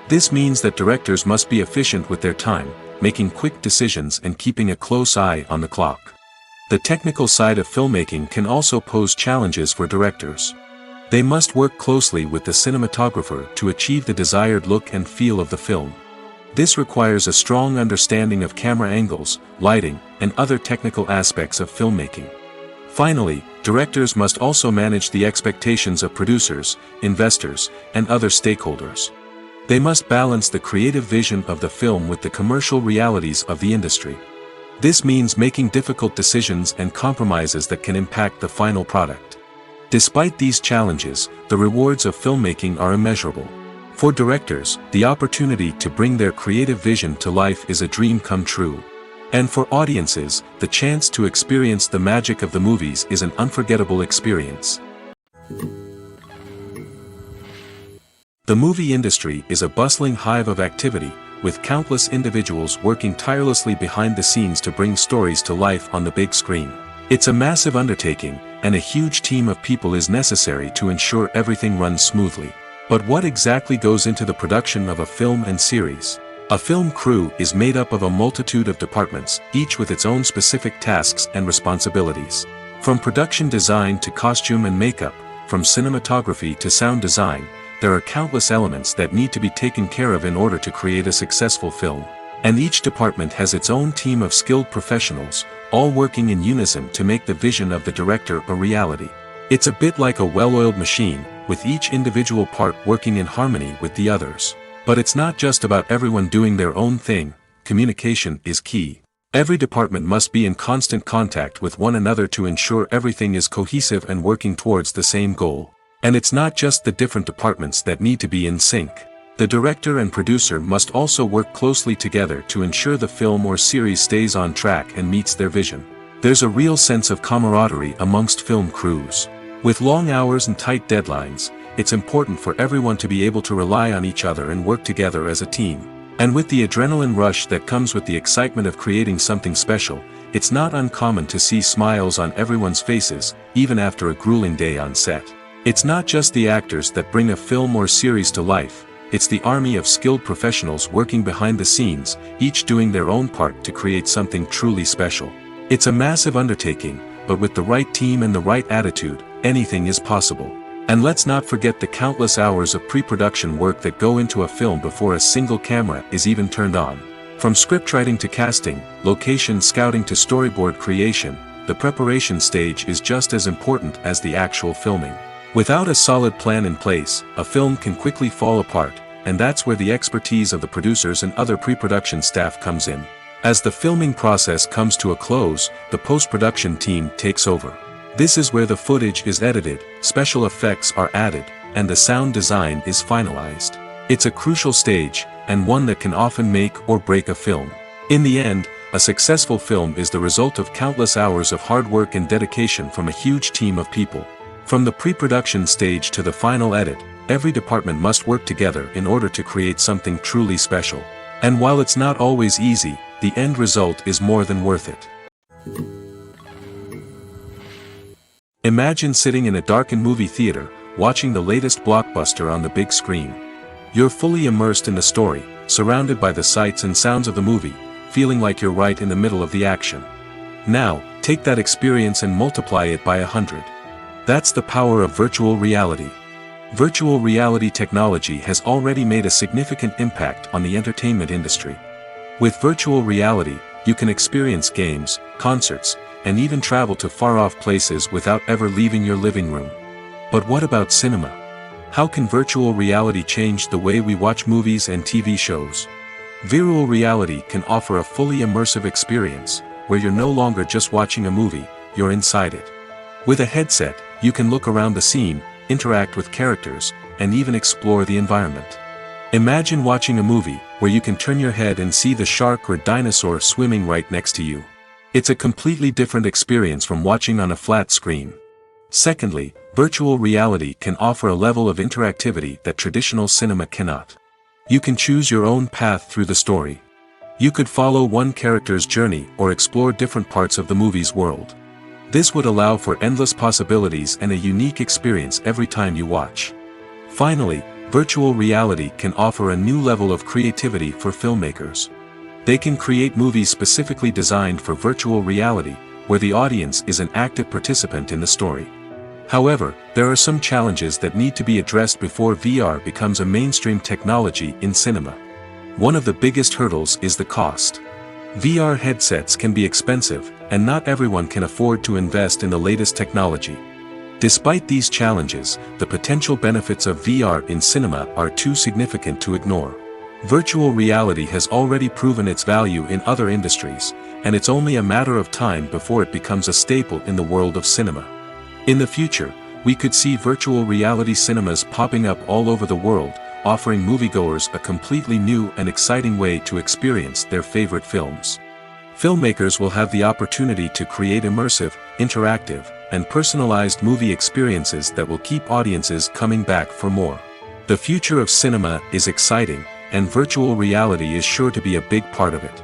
Speaker 2: This means that directors must be efficient with their time, making quick decisions and keeping a close eye on the clock. The technical side of filmmaking can also pose challenges for directors. They must work closely with the cinematographer to achieve the desired look and feel of the film. This requires a strong understanding of camera angles, lighting, and other technical aspects of filmmaking. Finally, directors must also manage the expectations of producers, investors, and other stakeholders. They must balance the creative vision of the film with the commercial realities of the industry. This means making difficult decisions and compromises that can impact the final product. Despite these challenges, the rewards of filmmaking are immeasurable. For directors, the opportunity to bring their creative vision to life is a dream come true. And for audiences, the chance to experience the magic of the movies is an unforgettable experience. The movie industry is a bustling hive of activity, with countless individuals working tirelessly behind the scenes to bring stories to life on the big screen. It's a massive undertaking, and a huge team of people is necessary to ensure everything runs smoothly. But what exactly goes into the production of a film and series? A film crew is made up of a multitude of departments, each with its own specific tasks and responsibilities. From production design to costume and makeup, from cinematography to sound design, there are countless elements that need to be taken care of in order to create a successful film. And each department has its own team of skilled professionals, all working in unison to make the vision of the director a reality. It's a bit like a well-oiled machine, with each individual part working in harmony with the others. But it's not just about everyone doing their own thing. Communication is key. Every department must be in constant contact with one another to ensure everything is cohesive and working towards the same goal. And it's not just the different departments that need to be in sync. The director and producer must also work closely together to ensure the film or series stays on track and meets their vision. There's a real sense of camaraderie amongst film crews. With long hours and tight deadlines, it's important for everyone to be able to rely on each other and work together as a team. And with the adrenaline rush that comes with the excitement of creating something special, it's not uncommon to see smiles on everyone's faces, even after a grueling day on set. It's not just the actors that bring a film or series to life, it's the army of skilled professionals working behind the scenes, each doing their own part to create something truly special. It's a massive undertaking, but with the right team and the right attitude, anything is possible. And let's not forget the countless hours of pre-production work that go into a film before a single camera is even turned on. From scriptwriting to casting, location scouting to storyboard creation, the preparation stage is just as important as the actual filming. Without a solid plan in place, a film can quickly fall apart, and that's where the expertise of the producers and other pre-production staff comes in. As the filming process comes to a close, the post-production team takes over. This is where the footage is edited, special effects are added, and the sound design is finalized. It's a crucial stage, and one that can often make or break a film. In the end, a successful film is the result of countless hours of hard work and dedication from a huge team of people. From the pre-production stage to the final edit, every department must work together in order to create something truly special. And while it's not always easy, the end result is more than worth it. Imagine sitting in a darkened movie theater, watching the latest blockbuster on the big screen. You're fully immersed in the story, surrounded by the sights and sounds of the movie, feeling like you're right in the middle of the action. Now, take that experience and multiply it by 100. That's the power of virtual reality. Virtual reality technology has already made a significant impact on the entertainment industry. With virtual reality, you can experience games, concerts, and even travel to far-off places without ever leaving your living room. But what about cinema? How can virtual reality change the way we watch movies and TV shows? Virtual reality can offer a fully immersive experience, where you're no longer just watching a movie, you're inside it. With a headset, you can look around the scene, interact with characters, and even explore the environment. Imagine watching a movie, where you can turn your head and see the shark or dinosaur swimming right next to you. It's a completely different experience from watching on a flat screen. Secondly, virtual reality can offer a level of interactivity that traditional cinema cannot. You can choose your own path through the story. You could follow one character's journey or explore different parts of the movie's world. This would allow for endless possibilities and a unique experience every time you watch. Finally, virtual reality can offer a new level of creativity for filmmakers. They can create movies specifically designed for virtual reality, where the audience is an active participant in the story. However, there are some challenges that need to be addressed before VR becomes a mainstream technology in cinema. One of the biggest hurdles is the cost. VR headsets can be expensive, and not everyone can afford to invest in the latest technology. Despite these challenges, the potential benefits of VR in cinema are too significant to ignore. Virtual reality has already proven its value in other industries, and it's only a matter of time before it becomes a staple in the world of cinema. In the future, we could see virtual reality cinemas popping up all over the world, offering moviegoers a completely new and exciting way to experience their favorite films. Filmmakers will have the opportunity to create immersive, interactive, and personalized movie experiences that will keep audiences coming back for more. The future of cinema is exciting, and virtual reality is sure to be a big part of it.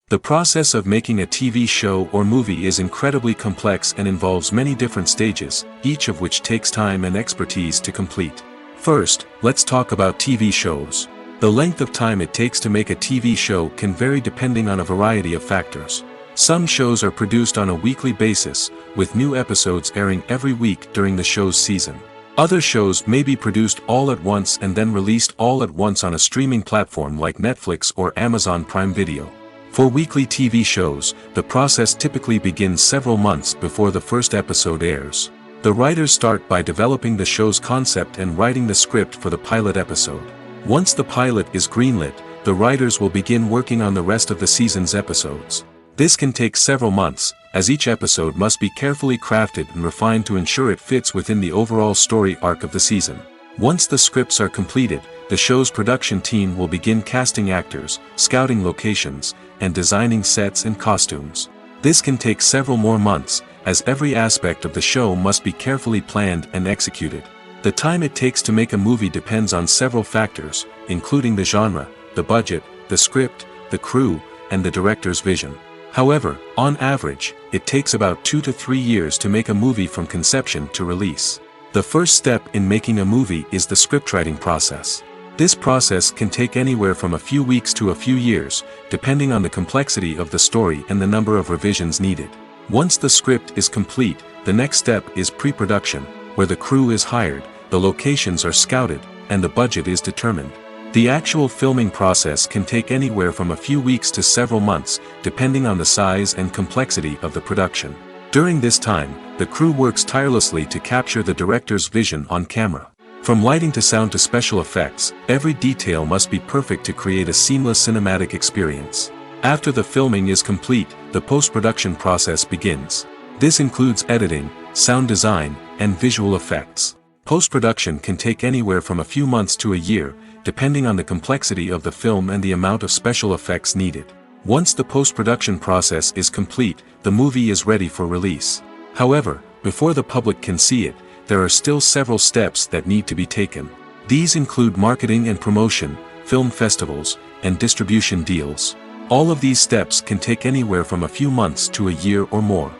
Speaker 2: The process of making a TV show or movie is incredibly complex and involves many different stages, each of which takes time and expertise to complete. First, let's talk about TV shows. The length of time it takes to make a TV show can vary depending on a variety of factors. Some shows are produced on a weekly basis, with new episodes airing every week during the show's season. Other shows may be produced all at once and then released all at once on a streaming platform like Netflix or Amazon Prime Video. For weekly TV shows, the process typically begins several months before the first episode airs. The writers start by developing the show's concept and writing the script for the pilot episode. Once the pilot is greenlit, the writers will begin working on the rest of the season's episodes. This can take several months, as each episode must be carefully crafted and refined to ensure it fits within the overall story arc of the season. Once the scripts are completed, the show's production team will begin casting actors, scouting locations, and designing sets and costumes. This can take several more months, as every aspect of the show must be carefully planned and executed. The time it takes to make a movie depends on several factors, including the genre, the budget, the script, the crew, and the director's vision. However, on average, it takes about 2 to 3 years to make a movie from conception to release. The first step in making a movie is the scriptwriting process. This process can take anywhere from a few weeks to a few years, depending on the complexity of the story and the number of revisions needed. Once the script is complete, the next step is pre-production, where the crew is hired, the locations are scouted, and the budget is determined. The actual filming process can take anywhere from a few weeks to several months, depending on the size and complexity of the production. During this time, the crew works tirelessly to capture the director's vision on camera. From lighting to sound to special effects, every detail must be perfect to create a seamless cinematic experience. After the filming is complete, the post-production process begins. This includes editing, sound design, and visual effects. Post-production can take anywhere from a few months to a year, depending on the complexity of the film and the amount of special effects needed. Once the post-production process is complete, the movie is ready for release. However, before the public can see it, there are still several steps that need to be taken. These include marketing and promotion, film festivals, and distribution deals. All of these steps can take anywhere from a few months to a year or more.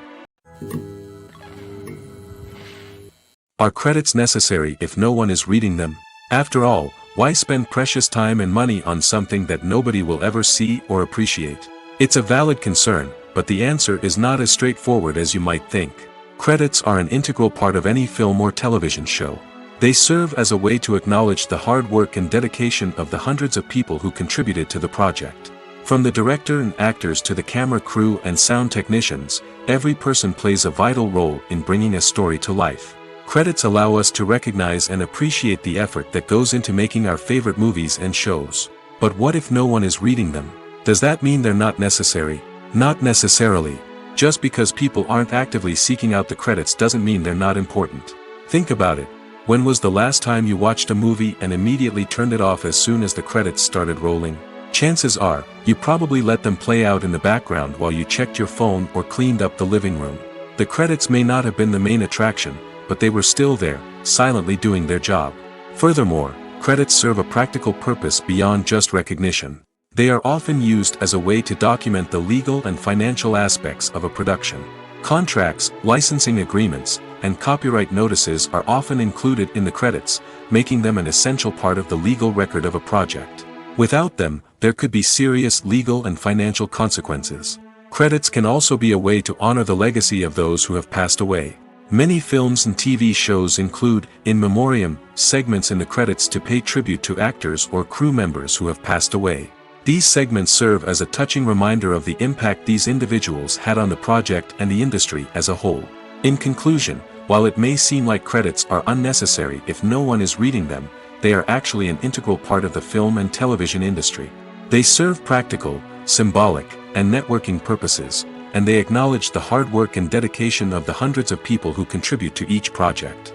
Speaker 2: Are credits necessary if no one is reading them? After all, why spend precious time and money on something that nobody will ever see or appreciate? It's a valid concern, but the answer is not as straightforward as you might think. Credits are an integral part of any film or television show. They serve as a way to acknowledge the hard work and dedication of the hundreds of people who contributed to the project. From the director and actors to the camera crew and sound technicians, every person plays a vital role in bringing a story to life. Credits allow us to recognize and appreciate the effort that goes into making our favorite movies and shows. But what if no one is reading them? Does that mean they're not necessary? Not necessarily. Just because people aren't actively seeking out the credits doesn't mean they're not important. Think about it. When was the last time you watched a movie and immediately turned it off as soon as the credits started rolling? Chances are, you probably let them play out in the background while you checked your phone or cleaned up the living room. The credits may not have been the main attraction, but they were still there, silently doing their job. Furthermore, credits serve a practical purpose beyond just recognition. They are often used as a way to document the legal and financial aspects of a production. Contracts, licensing agreements, and copyright notices are often included in the credits, making them an essential part of the legal record of a project. Without them, there could be serious legal and financial consequences. Credits can also be a way to honor the legacy of those who have passed away. Many films and TV shows include, in memoriam, segments in the credits to pay tribute to actors or crew members who have passed away. These segments serve as a touching reminder of the impact these individuals had on the project and the industry as a whole. In conclusion, while it may seem like credits are unnecessary if no one is reading them, they are actually an integral part of the film and television industry. They serve practical, symbolic, and networking purposes, and they acknowledge the hard work and dedication of the hundreds of people who contribute to each project.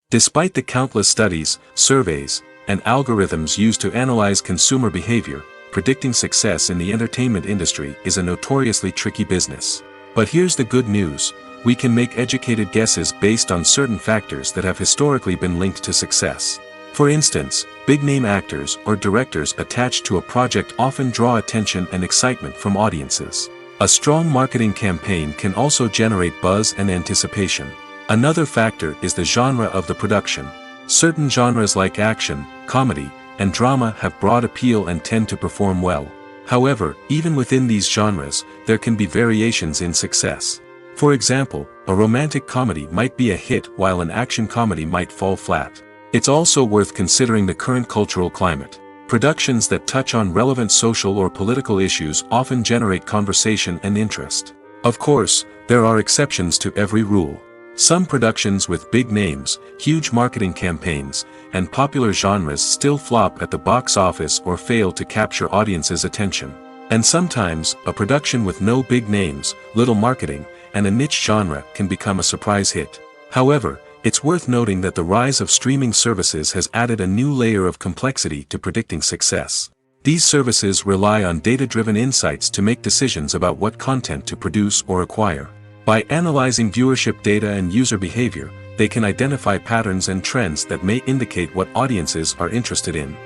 Speaker 2: Despite the countless studies, surveys, and algorithms used to analyze consumer behavior, predicting success in the entertainment industry is a notoriously tricky business. But here's the good news: we can make educated guesses based on certain factors that have historically been linked to success. For instance, big-name actors or directors attached to a project often draw attention and excitement from audiences. A strong marketing campaign can also generate buzz and anticipation. Another factor is the genre of the production. Certain genres like action, comedy, and drama have broad appeal and tend to perform well. However, even within these genres, there can be variations in success. For example, a romantic comedy might be a hit while an action comedy might fall flat. It's also worth considering the current cultural climate. Productions that touch on relevant social or political issues often generate conversation and interest. Of course, there are exceptions to every rule. Some productions with big names, huge marketing campaigns, and popular genres still flop at the box office or fail to capture audiences' attention. And sometimes, a production with no big names, little marketing, and a niche genre can become a surprise hit. However, it's worth noting that the rise of streaming services has added a new layer of complexity to predicting success. These services rely on data-driven insights to make decisions about what content to produce or acquire. By analyzing viewership data and user behavior, they can identify patterns and trends that may indicate what audiences are interested in.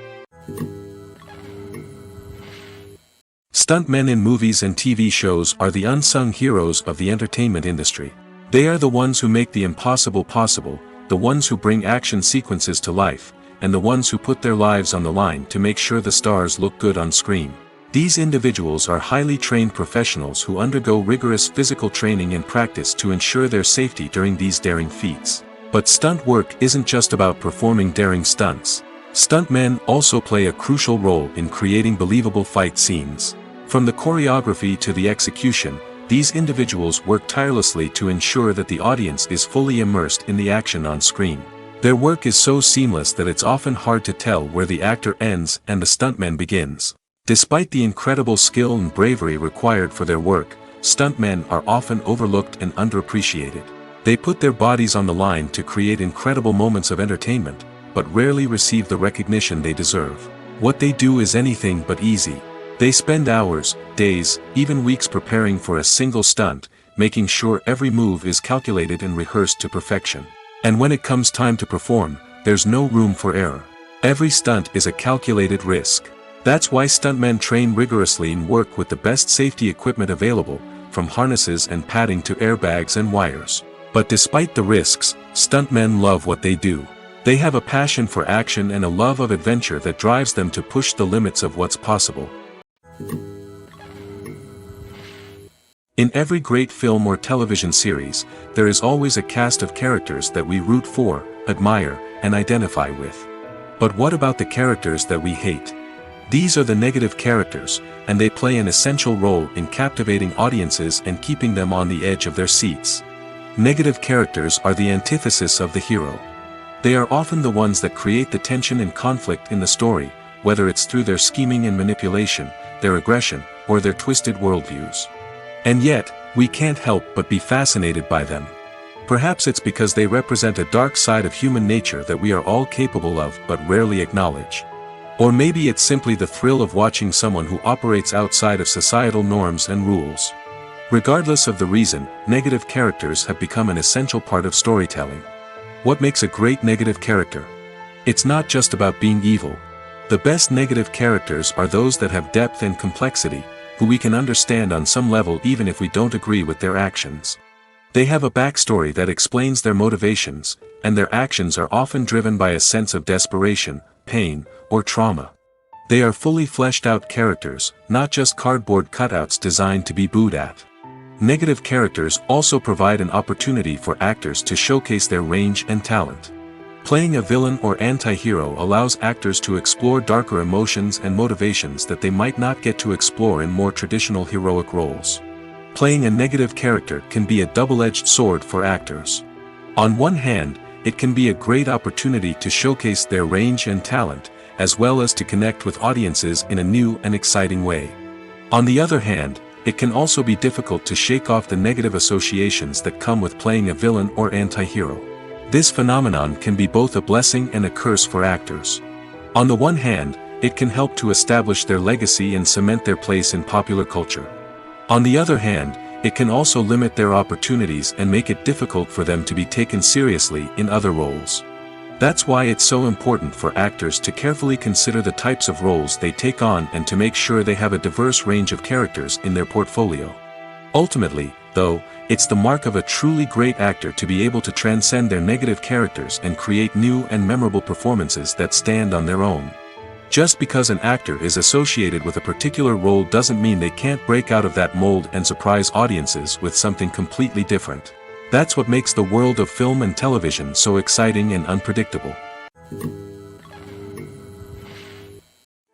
Speaker 2: Stuntmen in movies and TV shows are the unsung heroes of the entertainment industry. They are the ones who make the impossible possible, the ones who bring action sequences to life, and the ones who put their lives on the line to make sure the stars look good on screen. These individuals are highly trained professionals who undergo rigorous physical training and practice to ensure their safety during these daring feats. But stunt work isn't just about performing daring stunts. Stuntmen also play a crucial role in creating believable fight scenes. From the choreography to the execution, these individuals work tirelessly to ensure that the audience is fully immersed in the action on screen. Their work is so seamless that it's often hard to tell where the actor ends and the stuntman begins. Despite the incredible skill and bravery required for their work, stuntmen are often overlooked and underappreciated. They put their bodies on the line to create incredible moments of entertainment, but rarely receive the recognition they deserve. What they do is anything but easy. They spend hours, days, even weeks preparing for a single stunt, making sure every move is calculated and rehearsed to perfection. And when it comes time to perform, there's no room for error. Every stunt is a calculated risk. That's why stuntmen train rigorously and work with the best safety equipment available, from harnesses and padding to airbags and wires. But despite the risks, stuntmen love what they do. They have a passion for action and a love of adventure that drives them to push the limits of what's possible. In every great film or television series, there is always a cast of characters that we root for, admire, and identify with. But what about the characters that we hate? These are the negative characters, and they play an essential role in captivating audiences and keeping them on the edge of their seats. Negative characters are the antithesis of the hero. They are often the ones that create the tension and conflict in the story, whether it's through their scheming and manipulation, their aggression, or their twisted worldviews. And yet, we can't help but be fascinated by them. Perhaps it's because they represent a dark side of human nature that we are all capable of but rarely acknowledge. Or maybe it's simply the thrill of watching someone who operates outside of societal norms and rules. Regardless of the reason, negative characters have become an essential part of storytelling. What makes a great negative character? It's not just about being evil. The best negative characters are those that have depth and complexity, who we can understand on some level even if we don't agree with their actions. They have a backstory that explains their motivations, and their actions are often driven by a sense of desperation, pain, or trauma. They are fully fleshed out characters, not just cardboard cutouts designed to be booed at. Negative characters also provide an opportunity for actors to showcase their range and talent. Playing a villain or anti-hero allows actors to explore darker emotions and motivations that they might not get to explore in more traditional heroic roles. Playing a negative character can be a double-edged sword for actors. On one hand, it can be a great opportunity to showcase their range and talent, as well as to connect with audiences in a new and exciting way. On the other hand, it can also be difficult to shake off the negative associations that come with playing a villain or anti-hero. This phenomenon can be both a blessing and a curse for actors. On the one hand, it can help to establish their legacy and cement their place in popular culture. On the other hand, it can also limit their opportunities and make it difficult for them to be taken seriously in other roles. That's why it's so important for actors to carefully consider the types of roles they take on and to make sure they have a diverse range of characters in their portfolio. Ultimately, though, it's the mark of a truly great actor to be able to transcend their negative characters and create new and memorable performances that stand on their own. Just because an actor is associated with a particular role doesn't mean they can't break out of that mold and surprise audiences with something completely different. That's what makes the world of film and television so exciting and unpredictable.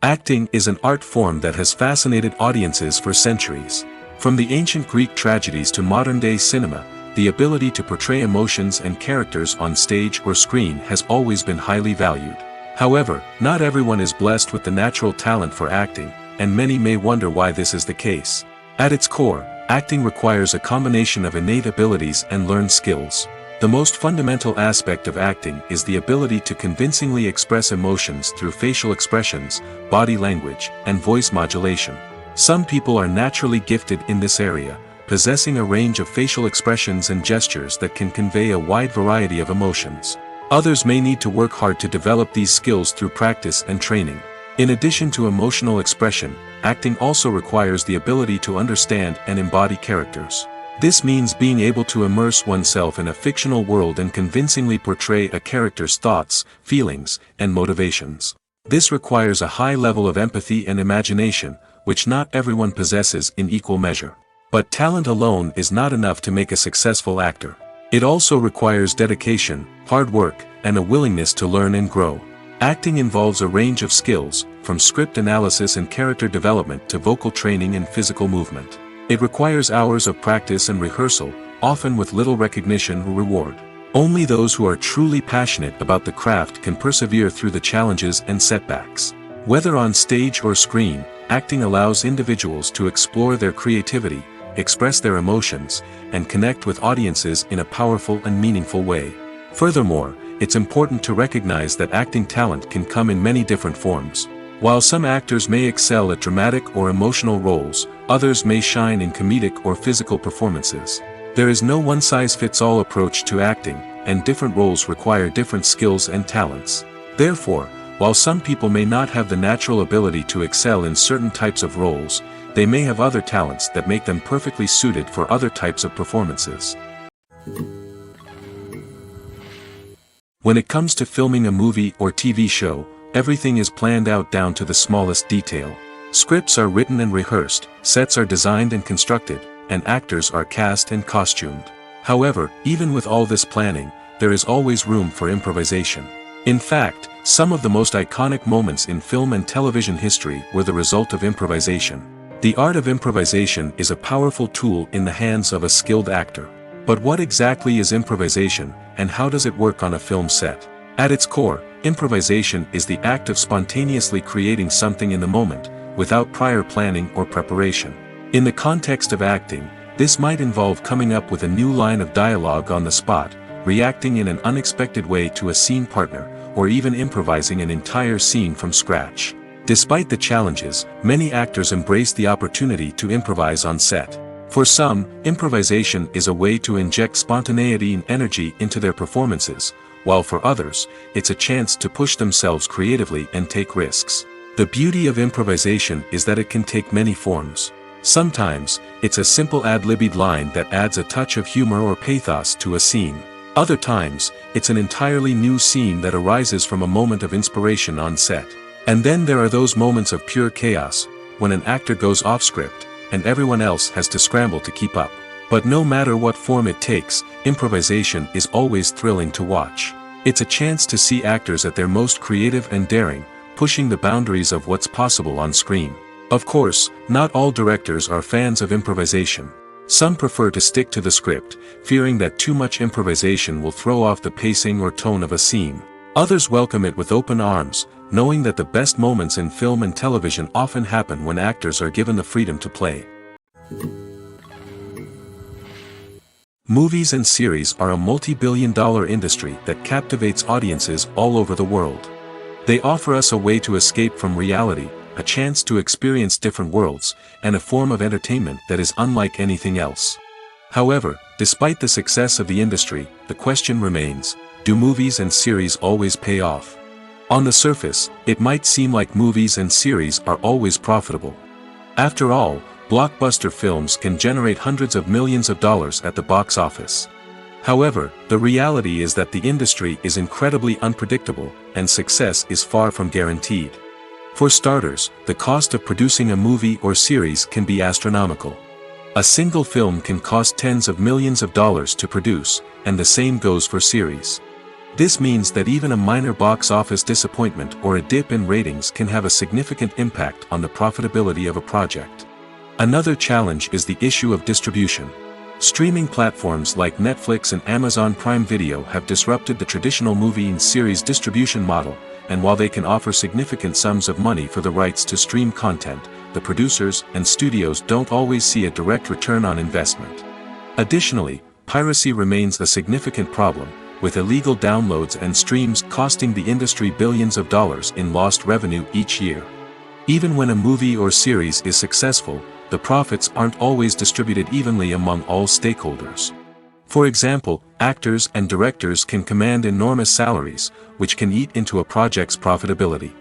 Speaker 2: Acting is an art form that has fascinated audiences for centuries. From the ancient Greek tragedies to modern-day cinema, the ability to portray emotions and characters on stage or screen has always been highly valued. However, not everyone is blessed with the natural talent for acting, and many may wonder why this is the case. At its core, acting requires a combination of innate abilities and learned skills. The most fundamental aspect of acting is the ability to convincingly express emotions through facial expressions, body language, and voice modulation. Some people are naturally gifted in this area, possessing a range of facial expressions and gestures that can convey a wide variety of emotions. Others may need to work hard to develop these skills through practice and training. In addition to emotional expression, acting also requires the ability to understand and embody characters. This means being able to immerse oneself in a fictional world and convincingly portray a character's thoughts, feelings, and motivations. This requires a high level of empathy and imagination, which not everyone possesses in equal measure. But talent alone is not enough to make a successful actor. It also requires dedication, hard work, and a willingness to learn and grow. Acting involves a range of skills, from script analysis and character development to vocal training and physical movement. It requires hours of practice and rehearsal, often with little recognition or reward. Only those who are truly passionate about the craft can persevere through the challenges and setbacks. Whether on stage or screen, acting allows individuals to explore their creativity, express their emotions, and connect with audiences in a powerful and meaningful way. Furthermore, it's important to recognize that acting talent can come in many different forms. While some actors may excel at dramatic or emotional roles, others may shine in comedic or physical performances. There is no one-size-fits-all approach to acting, and different roles require different skills and talents. Therefore, while some people may not have the natural ability to excel in certain types of roles, they may have other talents that make them perfectly suited for other types of performances. When it comes to filming a movie or TV show, everything is planned out down to the smallest detail. Scripts are written and rehearsed, sets are designed and constructed, and actors are cast and costumed. However, even with all this planning, there is always room for improvisation. In fact, some of the most iconic moments in film and television history were the result of improvisation. The art of improvisation is a powerful tool in the hands of a skilled actor. But what exactly is improvisation, and how does it work on a film set? At its core, improvisation is the act of spontaneously creating something in the moment, without prior planning or preparation. In the context of acting, this might involve coming up with a new line of dialogue on the spot, reacting in an unexpected way to a scene partner, or even improvising an entire scene from scratch. Despite the challenges, many actors embrace the opportunity to improvise on set. For some, improvisation is a way to inject spontaneity and energy into their performances, while for others, it's a chance to push themselves creatively and take risks. The beauty of improvisation is that it can take many forms. Sometimes, it's a simple ad-libbed line that adds a touch of humor or pathos to a scene. Other times, it's an entirely new scene that arises from a moment of inspiration on set. And then there are those moments of pure chaos, when an actor goes off script, and everyone else has to scramble to keep up. But no matter what form it takes, improvisation is always thrilling to watch. It's a chance to see actors at their most creative and daring, pushing the boundaries of what's possible on screen. Of course, not all directors are fans of improvisation. Some prefer to stick to the script, fearing that too much improvisation will throw off the pacing or tone of a scene. Others welcome it with open arms, knowing that the best moments in film and television often happen when actors are given the freedom to play. Movies and series are a multi-billion-dollar industry that captivates audiences all over the world. They offer us a way to escape from reality, a chance to experience different worlds, and a form of entertainment that is unlike anything else. However, despite the success of the industry, the question remains, do movies and series always pay off? On the surface, it might seem like movies and series are always profitable. After all, blockbuster films can generate hundreds of millions of dollars at the box office. However, the reality is that the industry is incredibly unpredictable, and success is far from guaranteed. For starters, the cost of producing a movie or series can be astronomical. A single film can cost tens of millions of dollars to produce, and the same goes for series. This means that even a minor box office disappointment or a dip in ratings can have a significant impact on the profitability of a project. Another challenge is the issue of distribution. Streaming platforms like Netflix and Amazon Prime Video have disrupted the traditional movie and series distribution model, and while they can offer significant sums of money for the rights to stream content, the producers and studios don't always see a direct return on investment. Additionally, piracy remains a significant problem, with illegal downloads and streams costing the industry billions of dollars in lost revenue each year. Even when a movie or series is successful, the profits aren't always distributed evenly among all stakeholders. For example, actors and directors can command enormous salaries, which can eat into a project's profitability.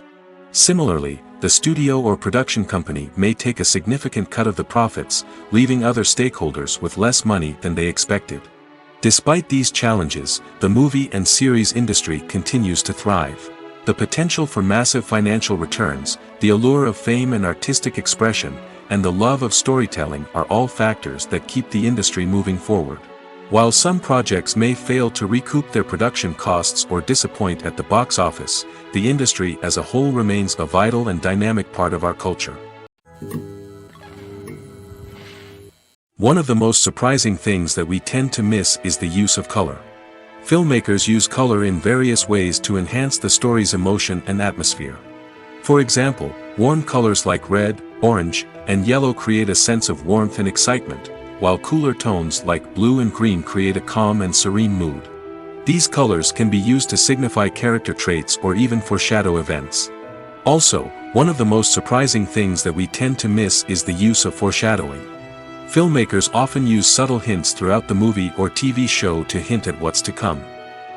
Speaker 2: Similarly, the studio or production company may take a significant cut of the profits, leaving other stakeholders with less money than they expected. Despite these challenges, the movie and series industry continues to thrive. The potential for massive financial returns, the allure of fame and artistic expression, and the love of storytelling are all factors that keep the industry moving forward. While some projects may fail to recoup their production costs or disappoint at the box office, the industry as a whole remains a vital and dynamic part of our culture. One of the most surprising things that we tend to miss is the use of color. Filmmakers use color in various ways to enhance the story's emotion and atmosphere. For example, warm colors like red, orange, and yellow create a sense of warmth and excitement, while cooler tones like blue and green create a calm and serene mood. These colors can be used to signify character traits or even foreshadow events. Also, one of the most surprising things that we tend to miss is the use of foreshadowing. Filmmakers often use subtle hints throughout the movie or TV show to hint at what's to come.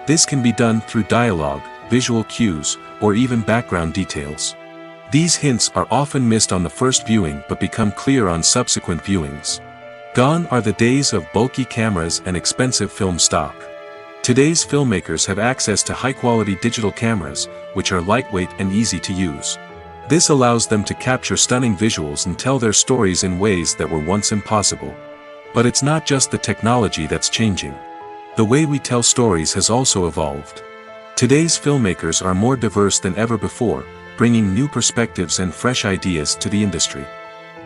Speaker 2: This can be done through dialogue, visual cues, or even background details. These hints are often missed on the first viewing but become clear on subsequent viewings. Gone are the days of bulky cameras and expensive film stock. Today's filmmakers have access to high-quality digital cameras, which are lightweight and easy to use. This allows them to capture stunning visuals and tell their stories in ways that were once impossible. But it's not just the technology that's changing. The way we tell stories has also evolved. Today's filmmakers are more diverse than ever before, bringing new perspectives and fresh ideas to the industry.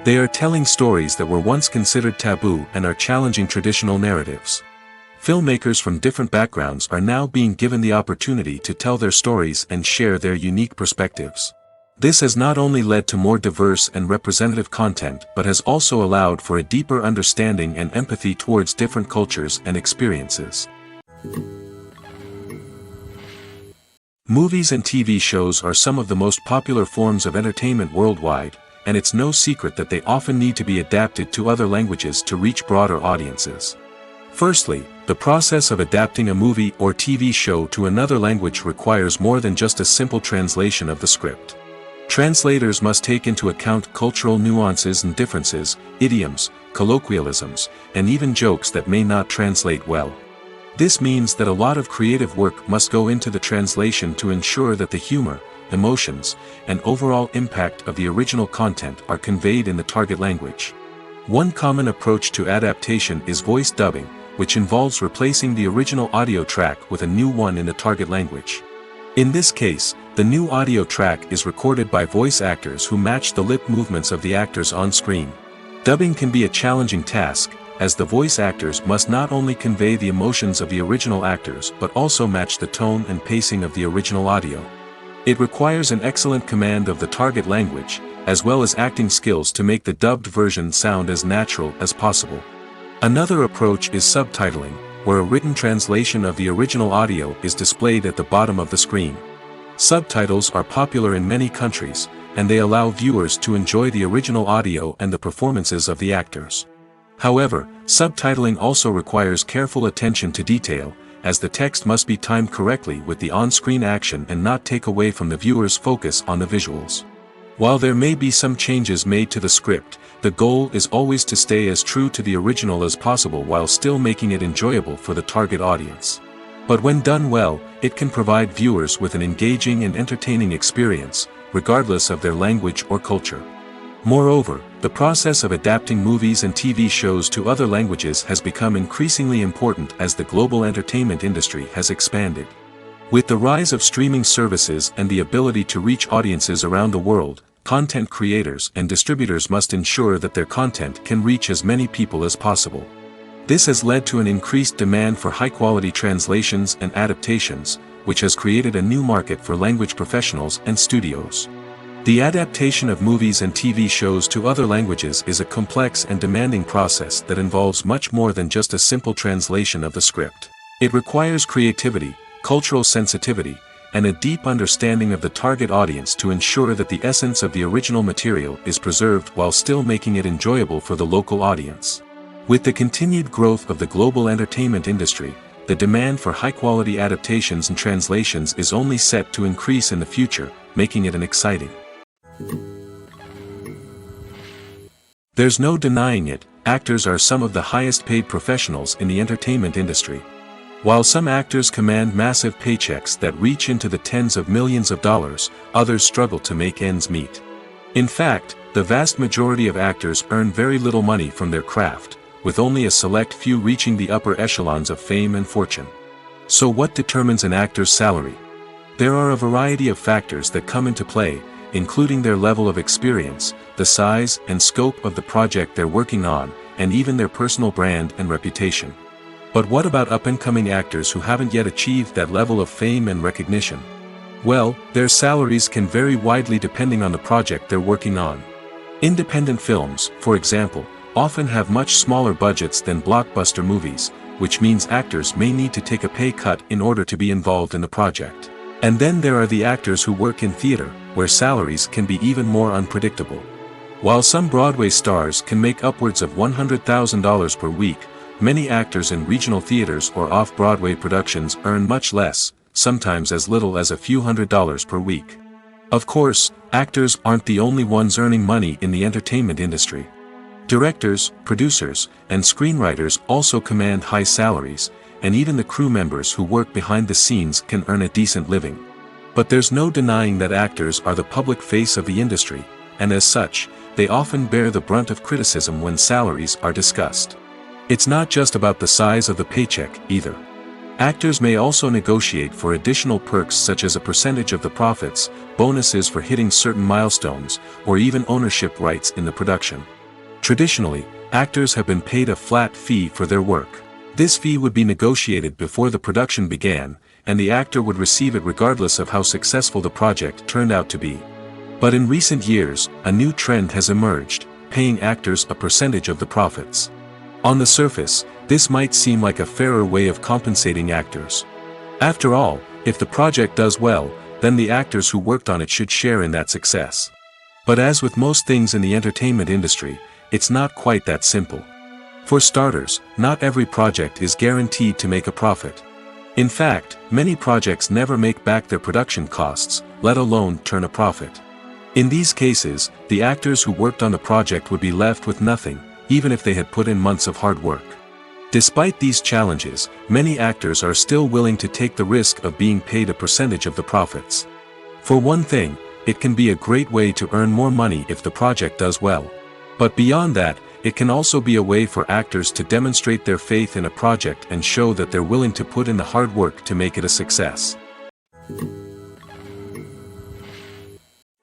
Speaker 2: They are telling stories that were once considered taboo and are challenging traditional narratives. Filmmakers from different backgrounds are now being given the opportunity to tell their stories and share their unique perspectives. This has not only led to more diverse and representative content but has also allowed for a deeper understanding and empathy towards different cultures and experiences. Movies and TV shows are some of the most popular forms of entertainment worldwide, and it's no secret that they often need to be adapted to other languages to reach broader audiences. Firstly, the process of adapting a movie or TV show to another language requires more than just a simple translation of the script. Translators must take into account cultural nuances and differences, idioms, colloquialisms, and even jokes that may not translate well. This means that a lot of creative work must go into the translation to ensure that the humor, emotions, and overall impact of the original content are conveyed in the target language. One common approach to adaptation is voice dubbing, which involves replacing the original audio track with a new one in the target language. In this case, the new audio track is recorded by voice actors who match the lip movements of the actors on screen. Dubbing can be a challenging task, as the voice actors must not only convey the emotions of the original actors but also match the tone and pacing of the original audio. It requires an excellent command of the target language, as well as acting skills to make the dubbed version sound as natural as possible. Another approach is subtitling, where a written translation of the original audio is displayed at the bottom of the screen. Subtitles are popular in many countries, and they allow viewers to enjoy the original audio and the performances of the actors. However, subtitling also requires careful attention to detail, as the text must be timed correctly with the on-screen action and not take away from the viewer's focus on the visuals. While there may be some changes made to the script, the goal is always to stay as true to the original as possible while still making it enjoyable for the target audience. But when done well, it can provide viewers with an engaging and entertaining experience, regardless of their language or culture. Moreover, the process of adapting movies and TV shows to other languages has become increasingly important as the global entertainment industry has expanded. With the rise of streaming services and the ability to reach audiences around the world, content creators and distributors must ensure that their content can reach as many people as possible. This has led to an increased demand for high-quality translations and adaptations, which has created a new market for language professionals and studios. The adaptation of movies and TV shows to other languages is a complex and demanding process that involves much more than just a simple translation of the script. It requires creativity, cultural sensitivity, and a deep understanding of the target audience to ensure that the essence of the original material is preserved while still making it enjoyable for the local audience. With the continued growth of the global entertainment industry, the demand for high-quality adaptations and translations is only set to increase in the future, making it an exciting. There's no denying it, actors are some of the highest-paid professionals in the entertainment industry. While some actors command massive paychecks that reach into the tens of millions of dollars, others struggle to make ends meet. In fact, the vast majority of actors earn very little money from their craft, with only a select few reaching the upper echelons of fame and fortune. So what determines an actor's salary? There are a variety of factors that come into play, including their level of experience, the size and scope of the project they're working on, and even their personal brand and reputation. But what about up-and-coming actors who haven't yet achieved that level of fame and recognition? Well, their salaries can vary widely depending on the project they're working on. Independent films, for example, often have much smaller budgets than blockbuster movies, which means actors may need to take a pay cut in order to be involved in the project. And then there are the actors who work in theater, where salaries can be even more unpredictable. While some Broadway stars can make upwards of $100,000 per week, many actors in regional theaters or off-Broadway productions earn much less, sometimes as little as a few $100s per week. Of course, actors aren't the only ones earning money in the entertainment industry. Directors, producers, and screenwriters also command high salaries, and even the crew members who work behind the scenes can earn a decent living. But there's no denying that actors are the public face of the industry, and as such, they often bear the brunt of criticism when salaries are discussed. It's not just about the size of the paycheck, either. Actors may also negotiate for additional perks such as a percentage of the profits, bonuses for hitting certain milestones, or even ownership rights in the production. Traditionally, actors have been paid a flat fee for their work. This fee would be negotiated before the production began, and the actor would receive it regardless of how successful the project turned out to be. But in recent years, a new trend has emerged, paying actors a percentage of the profits. On the surface, this might seem like a fairer way of compensating actors. After all, if the project does well, then the actors who worked on it should share in that success. But as with most things in the entertainment industry, it's not quite that simple. For starters, not every project is guaranteed to make a profit. In fact, many projects never make back their production costs, let alone turn a profit. In these cases, the actors who worked on the project would be left with nothing, even if they had put in months of hard work. Despite these challenges, many actors are still willing to take the risk of being paid a percentage of the profits. For one thing, it can be a great way to earn more money if the project does well. But beyond that, it can also be a way for actors to demonstrate their faith in a project and show that they're willing to put in the hard work to make it a success.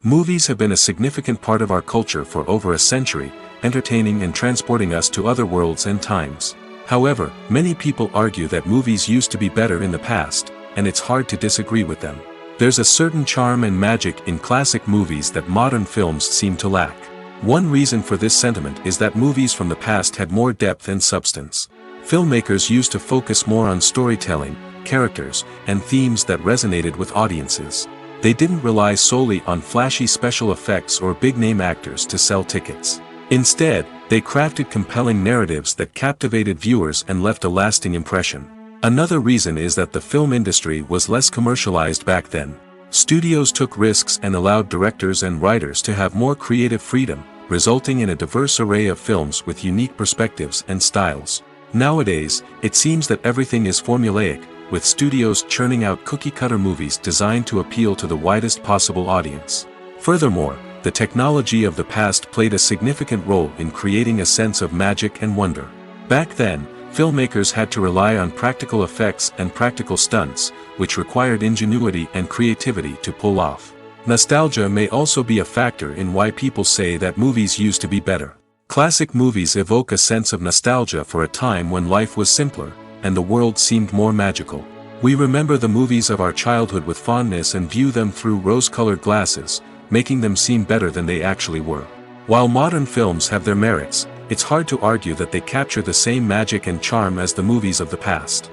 Speaker 2: Movies have been a significant part of our culture for over a century, entertaining and transporting us to other worlds and times. However, many people argue that movies used to be better in the past, and it's hard to disagree with them. There's a certain charm and magic in classic movies that modern films seem to lack. One reason for this sentiment is that movies from the past had more depth and substance. Filmmakers used to focus more on storytelling, characters, and themes that resonated with audiences. They didn't rely solely on flashy special effects or big-name actors to sell tickets. Instead, they crafted compelling narratives that captivated viewers and left a lasting impression. Another reason is that the film industry was less commercialized back then. Studios took risks and allowed directors and writers to have more creative freedom, resulting in a diverse array of films with unique perspectives and styles. Nowadays, it seems that everything is formulaic, with studios churning out cookie-cutter movies designed to appeal to the widest possible audience. Furthermore, the technology of the past played a significant role in creating a sense of magic and wonder. Back then, filmmakers had to rely on practical effects and practical stunts, which required ingenuity and creativity to pull off. Nostalgia may also be a factor in why people say that movies used to be better. Classic movies evoke a sense of nostalgia for a time when life was simpler, and the world seemed more magical. We remember the movies of our childhood with fondness and view them through rose-colored glasses, making them seem better than they actually were. While modern films have their merits, it's hard to argue that they capture the same magic and charm as the movies of the past.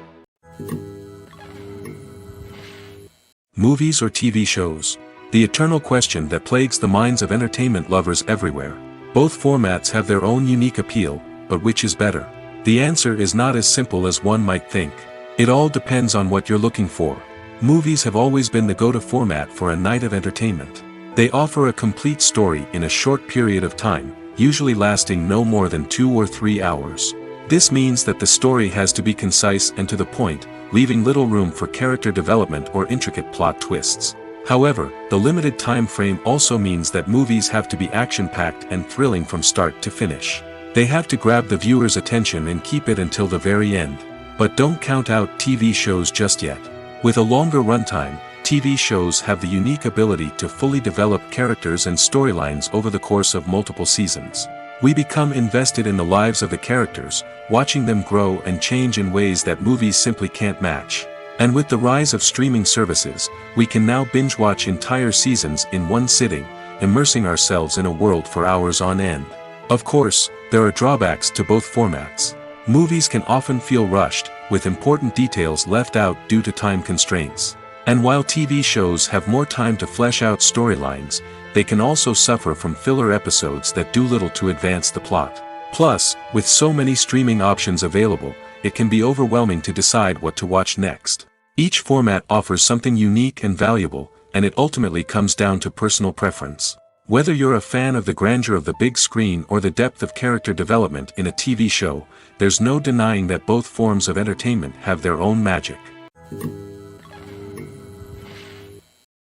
Speaker 2: Movies or TV shows? The eternal question that plagues the minds of entertainment lovers everywhere. Both formats have their own unique appeal, but which is better? The answer is not as simple as one might think. It all depends on what you're looking for. Movies have always been the go-to format for a night of entertainment. They offer a complete story in a short period of time, usually lasting no more than 2 or 3 hours. This means that the story has to be concise and to the point, leaving little room for character development or intricate plot twists. However, the limited time frame also means that movies have to be action-packed and thrilling from start to finish. They have to grab the viewer's attention and keep it until the very end. But don't count out TV shows just yet. With a longer runtime, TV shows have the unique ability to fully develop characters and storylines over the course of multiple seasons. We become invested in the lives of the characters, watching them grow and change in ways that movies simply can't match. And with the rise of streaming services, we can now binge-watch entire seasons in one sitting, immersing ourselves in a world for hours on end. Of course, there are drawbacks to both formats. Movies can often feel rushed, with important details left out due to time constraints. And while TV shows have more time to flesh out storylines, they can also suffer from filler episodes that do little to advance the plot. Plus, with so many streaming options available, it can be overwhelming to decide what to watch next. Each format offers something unique and valuable, and it ultimately comes down to personal preference. Whether you're a fan of the grandeur of the big screen or the depth of character development in a TV show, there's no denying that both forms of entertainment have their own magic.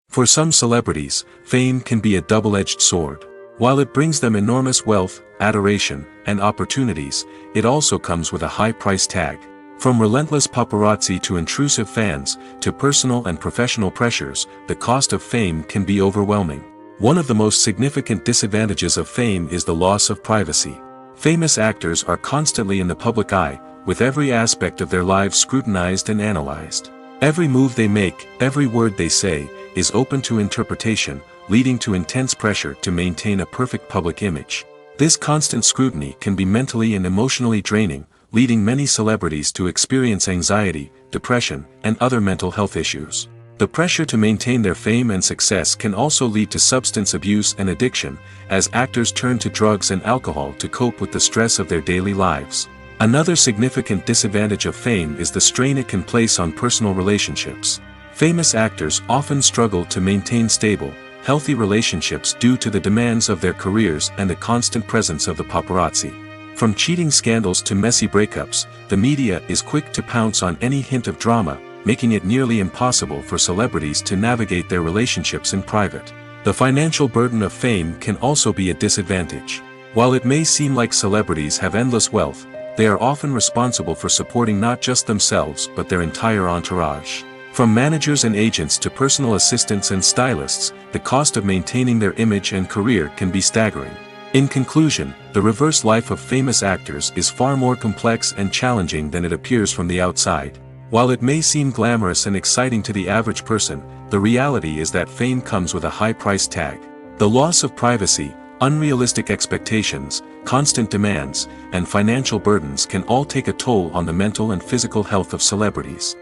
Speaker 2: For some celebrities, fame can be a double-edged sword. While it brings them enormous wealth, adoration, and opportunities, it also comes with a high price tag. From relentless paparazzi to intrusive fans, to personal and professional pressures, the cost of fame can be overwhelming. One of the most significant disadvantages of fame is the loss of privacy. Famous actors are constantly in the public eye, with every aspect of their lives scrutinized and analyzed. Every move they make, every word they say, is open to interpretation, leading to intense pressure to maintain a perfect public image. This constant scrutiny can be mentally and emotionally draining, leading many celebrities to experience anxiety, depression, and other mental health issues. The pressure to maintain their fame and success can also lead to substance abuse and addiction, as actors turn to drugs and alcohol to cope with the stress of their daily lives. Another significant disadvantage of fame is the strain it can place on personal relationships. Famous actors often struggle to maintain stable, healthy relationships due to the demands of their careers and the constant presence of the paparazzi. From cheating scandals to messy breakups, the media is quick to pounce on any hint of drama, making it nearly impossible for celebrities to navigate their relationships in private. The financial burden of fame can also be a disadvantage. While it may seem like celebrities have endless wealth, they are often responsible for supporting not just themselves but their entire entourage. From managers and agents to personal assistants and stylists, the cost of maintaining their image and career can be staggering. In conclusion, the reverse life of famous actors is far more complex and challenging than it appears from the outside. While it may seem glamorous and exciting to the average person, the reality is that fame comes with a high price tag. The loss of privacy, unrealistic expectations, constant demands, and financial burdens can all take a toll on the mental and physical health of celebrities.